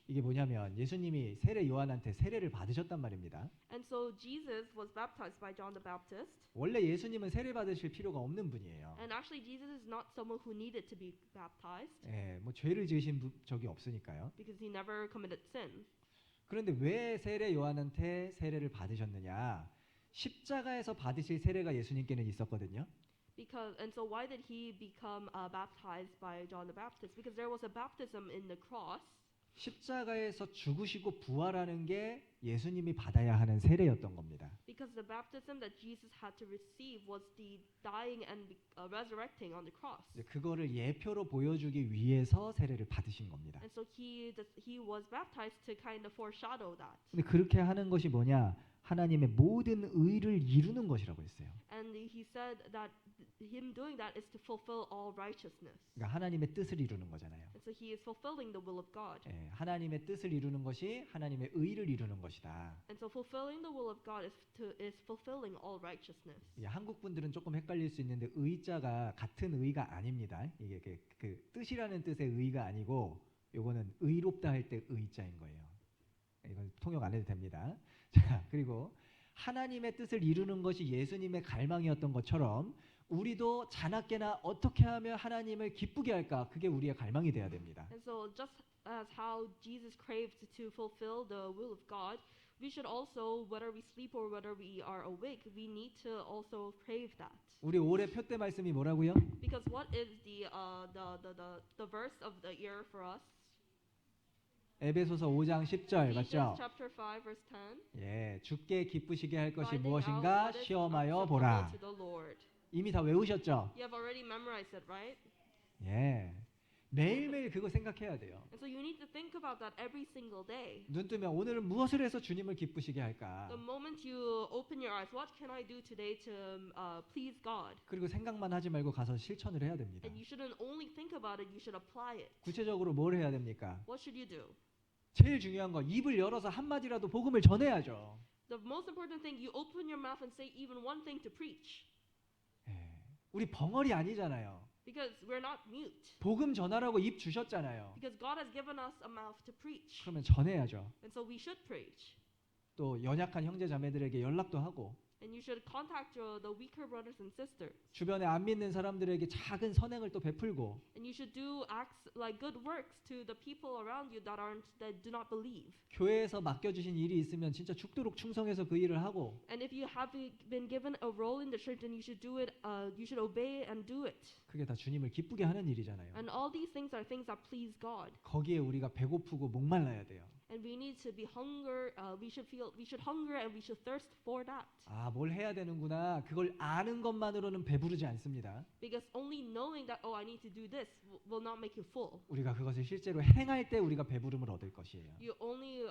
이게 뭐냐면 예수님이 세례 요한한테 세례를 받으셨단 말입니다. And so Jesus was baptized by John the Baptist. 원래 예수님은 세례 받으실 필요가 없는 분이에요. And actually Jesus is not someone who needed to be baptized. 예, 뭐 죄를 지으신 적이 없으니까요. Because he never committed sin. 그런데 왜 세례 요한한테 세례를 받으셨느냐? 십자가에서 받으실 세례가 예수님께는 있었거든요. And so why did he become baptized by John the Baptist? Because there was a baptism in the cross. 십자가에서 죽으시고 부활하는 게 예수님이 받아야 하는 세례였던 겁니다. Because the baptism that Jesus had to receive was the dying and resurrecting on the cross. 그거를 예표로 보여주기 위해서 세례를 받으신 겁니다. And so he was baptized to kind of foreshadow that. 근데 그렇게 하는 것이 뭐냐? 하나님의 모든 의를 이루는 것이라고 했어요. And he said that him doing that is to fulfill all righteousness. 그러니까 하나님의 뜻을 이루는 거잖아요. And so he is fulfilling the will of God. 예, 하나님의 뜻을 이루는 것이 하나님의 의를 이루는 것이다. And so fulfilling the will of God is fulfilling all righteousness. 예, 한국 분들은 조금 헷갈릴 수 있는데 의자가 같은 의가 아닙니다. 이게 그 뜻이라는 뜻의 의가 아니고 요거는 의롭다 할 때 의자인 거예요. 이건 통역 안 해도 됩니다. 자, 그리고 하나님의 뜻을 이루는 것이 예수님의 갈망이었던 것처럼 우리도 자나깨나 어떻게 하면 하나님을 기쁘게 할까? 그게 우리의 갈망이 돼야 됩니다. And so just as how Jesus craved to fulfill the will of God, we should also, whether we sleep or whether we are awake, we need to also crave that. 우리 올해 표대 말씀이 뭐라고요? Because what is the verse of the year for us? 에베소서 5장 10절 맞죠? Chapter 5 verse 10. 예, 주께 기쁘시게 할 것이 무엇인가 시험하여 보라. 이미 다 외우셨죠? You have already memorized it, right? 예, 매일매일 그거 생각해야 돼요. And so you need to think about that every single day. 눈 뜨면 오늘은 무엇을 해서 주님을 기쁘시게 할까? The moment you open your eyes, what can I do today to please God? 그리고 생각만 하지 말고 가서 실천을 해야 됩니다. And you shouldn't only think about it, you should apply it. 구체적으로 뭘 해야 됩니까? What should you do? 제일 중요한 거 입을 열어서 한마디라도 복음을 전해야죠. The most important thing, you open your mouth and say even one thing to preach. 예, 우리 벙어리 아니잖아요. Because we're not mute. 복음 전하라고 입 주셨잖아요. Because God has given us a mouth to preach. 그러면 전해야죠. And so we should preach. 또 연약한 형제 자매들에게 연락도 하고 And you should contact the weaker brothers and sisters. 주변에 안 믿는 사람들에게 작은 선행을 또 베풀고 And you should do acts like good works to the people around you that do not believe. 교회에서 맡겨주신 일이 있으면 진짜 죽도록 충성해서 그 일을 하고 And if you have been given a role in the church, then you should do it. You should obey and do it. 그게 다 주님을 기쁘게 하는 일이잖아요. And all these things are things that please God. 거기에 우리가 배고프고 목말라야 돼요. And we need to be hunger. We should hunger and we should thirst for that. 아, 뭘 해야 되는구나. 그걸 아는 것만으로는 배부르지 않습니다. Because only knowing that I need to do this will not make you full. 우리가 그것을 실제로 행할 때 우리가 배부름을 얻을 것이에요. You only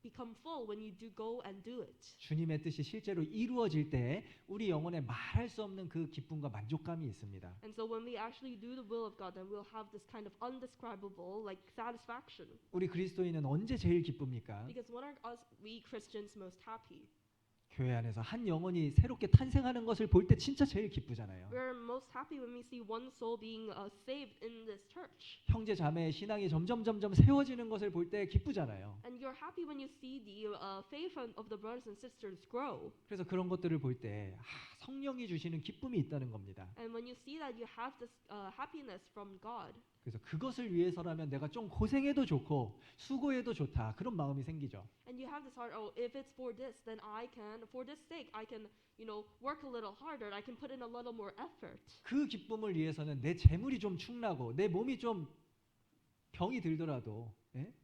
become full when you do go and do it. 주님의 뜻이 실제로 이루어질 때 우리 영혼에 말할 수 없는 그 기쁨과 만족감이 있습니다. And so when we actually do the will of God, then we'll have this kind of undescribable like satisfaction. 우리 그리스도인은 언제 제일 기쁩니까? Because when are we Christians most happy? 교회 안에서 한 영혼이 새롭게 탄생하는 것을 볼 때 진짜 제일 기쁘잖아요. We're most happy when we see one soul being saved in this church. 형제 자매의 신앙이 점점 세워지는 것을 볼 때 기쁘잖아요. And you're happy when you see the faith of the brothers and sisters grow. 그래서 그런 것들을 볼 때 성령이 주시는 기쁨이 있다는 겁니다. And when you see that you have this happiness from God. 그래서 그것을 위해서라면 내가 좀 고생해도 좋고 수고해도 좋다. 그런 마음이 생기죠. And you have this heart, if it's for this, then for this sake, I can, work a little harder. I can put in a little more effort. 그 기쁨을 위해서는 내 재물이 좀 축나고 내 몸이 좀 병이 들더라도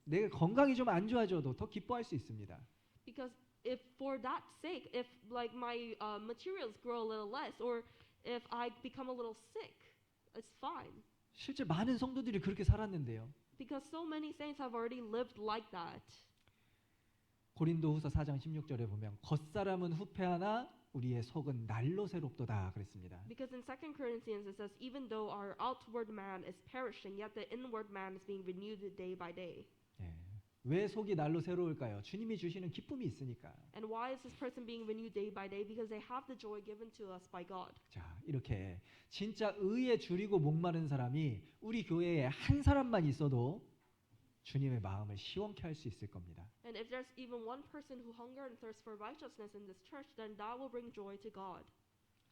내 건강이 좀 안 좋아져도 더 기뻐할 수 있습니다. Because if for that sake, if like my materials grow a little less, or if I become a little sick, it's fine. 실제 많은 성도들이 그렇게 살았는데요. Because so many saints have already lived like that. 고린도후서 4장 16절에 보면 겉사람은 후패하나 우리의 속은 날로 새롭도다 그랬습니다. Because in 2 Corinthians it says, even though our outward man is perishing, yet the inward man is being renewed day by day. 왜 속이 날로 새로울까요? 주님이 주시는 기쁨이 있으니까. And why is this person being renewed day by day? Because they have the joy given to us by God. 자, 이렇게 진짜 의에 줄이고 목마른 사람이 우리 교회에 한 사람만 있어도 주님의 마음을 시원케 할 수 있을 겁니다. And if there's even one person who hunger and thirst for righteousness in this church, then that will bring joy to God.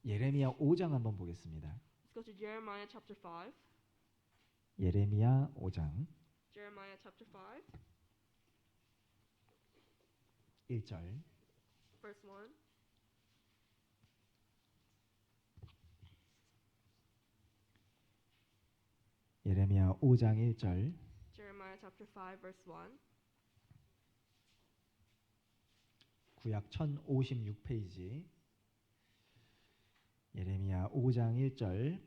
예레미야 5장 한번 보겠습니다. Let's go to Jeremiah chapter 5. 예레미야 5장 Jeremiah chapter 5. 1절 Verse 1. 예레미야 5장 1절 Jeremiah chapter 5 verse 1. 구약 1056페이지 예레미야 5장 1절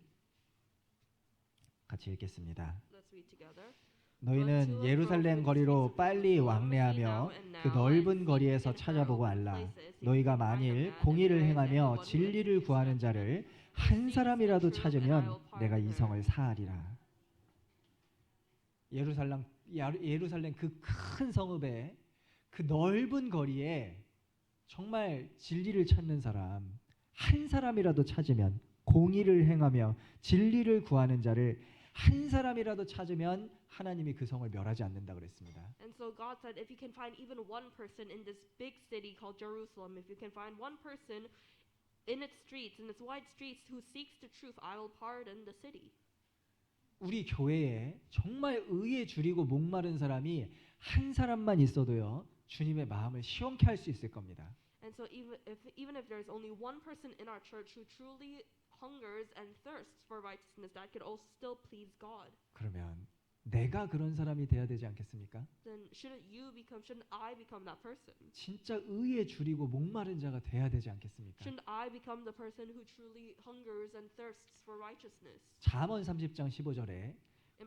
같이 읽겠습니다. Let's read together. 너희는 예루살렘 거리로 빨리 왕래하며 그 넓은 거리에서 찾아보고 알라. 너희가 만일 공의를 행하며 진리를 구하는 자를 한 사람이라도 찾으면 내가 이 성을 사하리라. 예루살렘 그 큰 성읍에 그 넓은 거리에 정말 진리를 찾는 사람 한 사람이라도 찾으면, 공의를 행하며 진리를 구하는 자를 한 사람이라도 찾으면 하나님이 그 성을 멸하지 않는다 그랬습니다. And so God said, if you can find even one person in this big city called Jerusalem, if you can find one person in its streets, in its wide streets, who seeks the truth, I will pardon the city. 우리 교회에 정말 의에 줄이고 목마른 사람이 한 사람만 있어도요, 주님의 마음을 시원케 할 수 있을 겁니다. And so even if there's only one person in our church who truly hungers and thirsts for righteousness, that could also still please God. 그러면 내가 그런 사람이 돼야 되지 않겠습니까? Then shouldn't I become that person? 진짜 의에 줄이고 목마른 자가 돼야 되지 않겠습니까? Shouldn't I become the person who truly hungers and thirsts for righteousness? 잠언 30장 15절에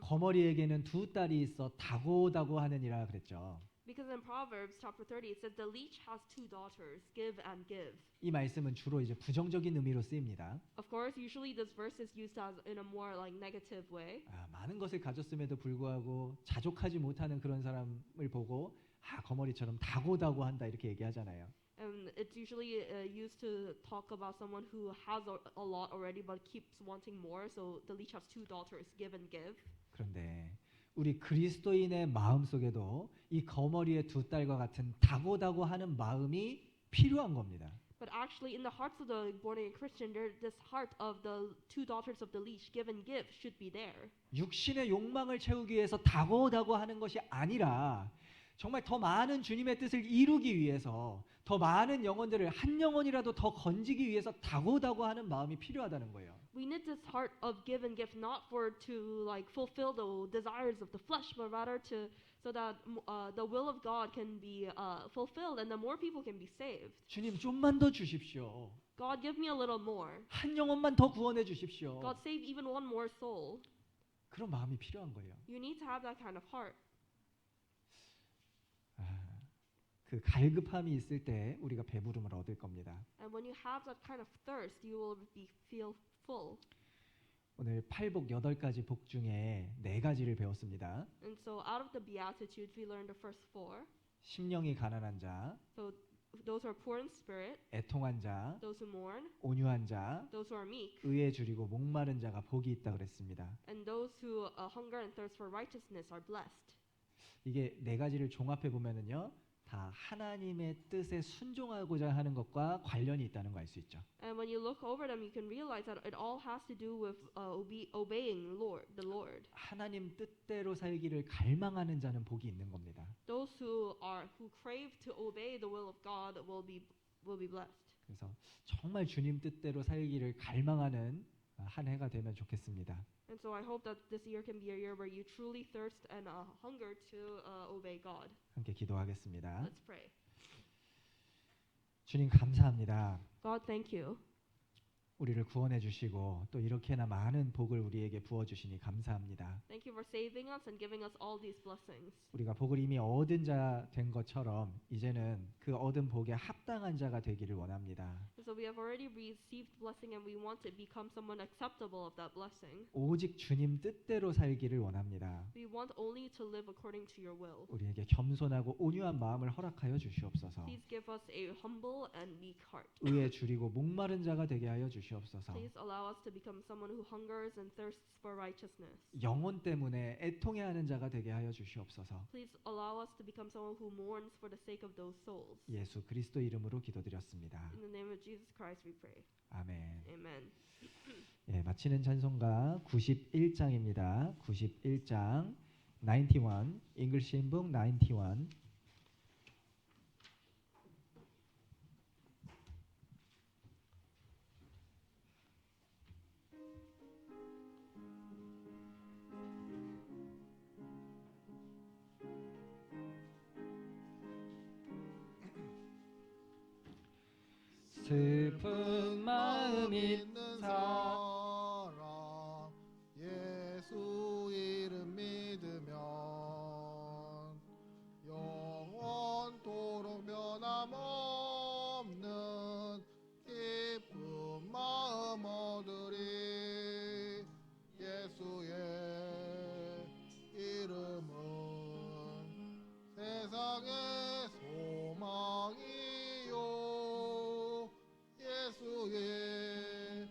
거머리에게는 두 딸이 있어 다고다고 하느니라 그랬죠. Because in Proverbs chapter 30 it says the leech has two daughters, give and give. 이 말씀은 주로 이제 부정적인 의미로 쓰입니다. Of course, usually this verse is used as in a more like negative way. 많은 것을 가졌음에도 불구하고 자족하지 못하는 그런 사람을 보고 거머리처럼 다고다고 한다 이렇게 얘기하잖아요. And it's usually used to talk about someone who has a lot already but keeps wanting more. So the leech has two daughters, give and give. 그런데 우리 그리스도인의 마음 속에도 이 거머리의 두 딸과 같은 다고다고하는 마음이 필요한 겁니다. But actually, in the hearts of the born-again Christian, this heart of the two daughters of the leech, give and give, should be there. 육신의 욕망을 채우기 위해서 다고다고하는 것이 아니라 정말 더 많은 주님의 뜻을 이루기 위해서 더 많은 영혼들을 한 영혼이라도 더 건지기 위해서 다고다고하는 마음이 필요하다는 거예요. We need this heart of give and give, not for to like fulfill the desires of the flesh, but rather to so that the will of God can be fulfilled and the more people can be saved. 주님 좀만 더 주십시오. God, give me a little more. 한 영혼만 더 구원해 주십시오. God, save even one more soul. 그런 마음이 필요한 거예요. You need to have that kind of heart. 그 갈급함이 있을 때 우리가 배부름을 얻을 겁니다. And when you have that kind of thirst, you will feel full. 오늘 팔복 8가지 복 중에 4가지를 배웠습니다. And so out of the Beatitudes, we learned the first 4. 심령이 가난한 자, So those who are poor in spirit, 애통한 자, those who mourn, 온유한 자, those who are meek, 의에 줄이고 목마른 자가 복이 있다 그랬습니다. and those who hunger and thirst for righteousness are blessed. 이게 4가지를 종합해 보면은요. 다 하나님의 뜻에 순종하고자 하는 것과 관련이 있다는 걸 알 수 있죠. And when you look over them, you can realize that it all has to do with obeying the Lord. 하나님 뜻대로 살기를 갈망하는 자는 복이 있는 겁니다. Those who crave to obey the will of God will be blessed. 그래서 정말 주님 뜻대로 살기를 갈망하는 한 해가 되면 좋겠습니다. And so I hope that this year can be a year where you truly thirst and hunger to obey God. 함께 기도하겠습니다. Let's pray. 주님 감사합니다. God, thank you. 우리를 구원해 주시고 또 이렇게나 많은 복을 우리에게 부어 주시니 감사합니다. Thank you for saving us and giving us all these blessings. 우리가 복을 이미 얻은 자 된 것처럼 이제는 그 얻은 복에 합당한 자가 되기를 원합니다. So we have already received blessing and we want to become someone acceptable of that blessing. 오직 주님 뜻대로 살기를 원합니다. We want only to live according to your will. 우리에게 겸손하고 온유한 마음을 허락하여 주시옵소서. Please give us a humble and meek heart. 의에 줄이고 목마른 자가 되게 하여 주시옵소서. Please allow us to become someone who hungers and thirsts for righteousness. 영혼 때문에 애통해하는 자가 되게 하여 주시옵소서. Please allow us to become someone who mourns for the sake of those souls. 예수 그리스도 이름으로 기도드렸습니다. In the name of Jesus Christ we pray. 아멘. Amen. 예, 마치는 찬송가 91장입니다. 91장 91 English Hymn Book 91. 슬픈 마음 있는 사람 예수 이름 믿으면 영원토록 변함없는 기쁜 마음 얻으리. 예수의 이름은 세상의 소망이요 예수의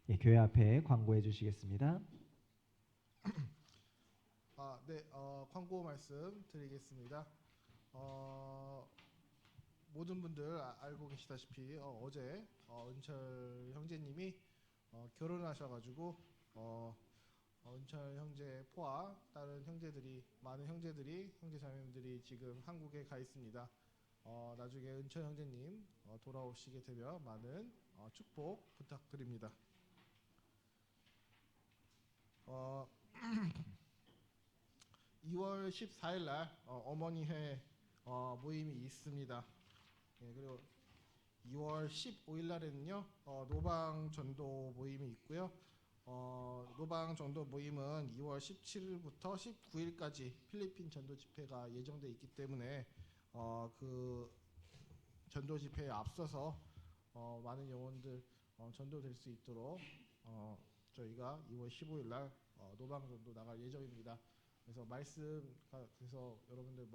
예, 교회 앞에 광고해 주시겠습니다. 네, 광고 말씀 드리겠습니다. 모든 분들 알고 계시다시피 어제 은철 형제님이 결혼하셔가지고 은철 형제 포와 다른 형제들이 많은 형제들이 형제 자매님들이 지금 한국에 가 있습니다. 나중에 은철 형제님 돌아오시게 되면 많은 축복 부탁드립니다. 2월 14일 날 어머니 회 모임이 있습니다. 예, 그리고 2월 15일 날에는요 노방 전도 모임이 있고요. 노방 전도 모임은 2월 17일부터 19일까지 필리핀 전도 집회가 예정돼 있기 때문에 그 전도 집회에 앞서서 많은 영혼들 전도될 수 있도록 저희가 2월 15일 날 노방 전도 나갈 예정입니다. 그래서 그래서 여러분들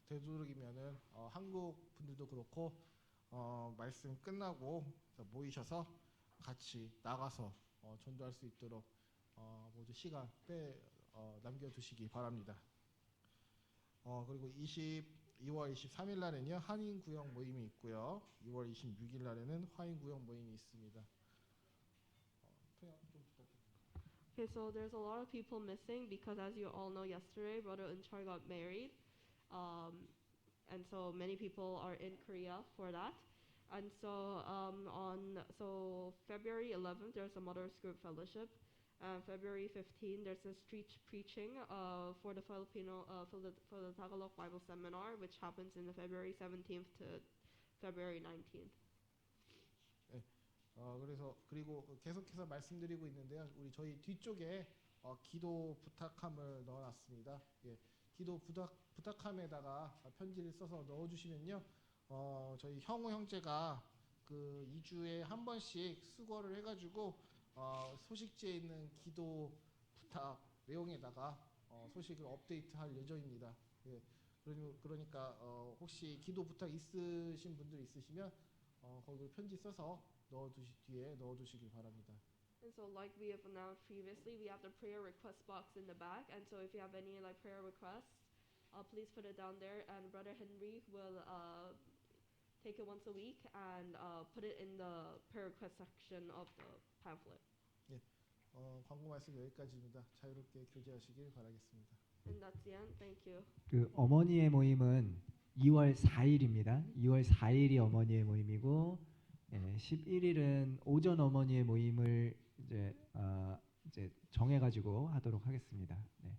되도록이면은 한국 분들도 그렇고 말씀 끝나고 모이셔서 같이 나가서 전도할 수 있도록 모두 시간 남겨두시기 바랍니다. 그리고 2월 23일 날에는요 한인구역 모임이 있고요. 2월 26일 날에는 화인구역 모임이 있습니다. Okay, so there's a lot of people missing because, as you all know, yesterday Brother Unchar got married, and so many people are in Korea for that. And so so February 11th there's a Mothers Group Fellowship, and February 15th there's a street preaching for the Filipino for the Tagalog Bible Seminar, which happens in the February 17th to February 19th. 그리고 계속해서 말씀드리고 있는데요. 우리 저희 뒤쪽에 기도 부탁함을 넣어놨습니다. 예, 기도 부탁함에다가 편지를 써서 넣어주시면요. 저희 형우 형제가 그 2주에 한 번씩 수거를 해가지고 소식지에 있는 기도 부탁 내용에다가 소식을 업데이트할 예정입니다. 예, 그러니까 혹시 기도 부탁 있으신 분들 있으시면 거기 편지 써서 넣어두시길 바랍니다. And so, like we have announced previously, we have the prayer request box in the back. And so, if you have any prayer requests, please put it down there. And Brother Henry will take it once a week and put it in the prayer request section of the pamphlet. 예, 광고 말씀 여기까지입니다. 자유롭게 교제하시길 바라겠습니다. And that's the end. Thank you. 그 어머니의 모임은 2월 4일입니다. 2월 4일이 어머니의 모임이고 11일은 오전 어머니의 모임을 이제 정해가지고 하도록 하겠습니다. 네.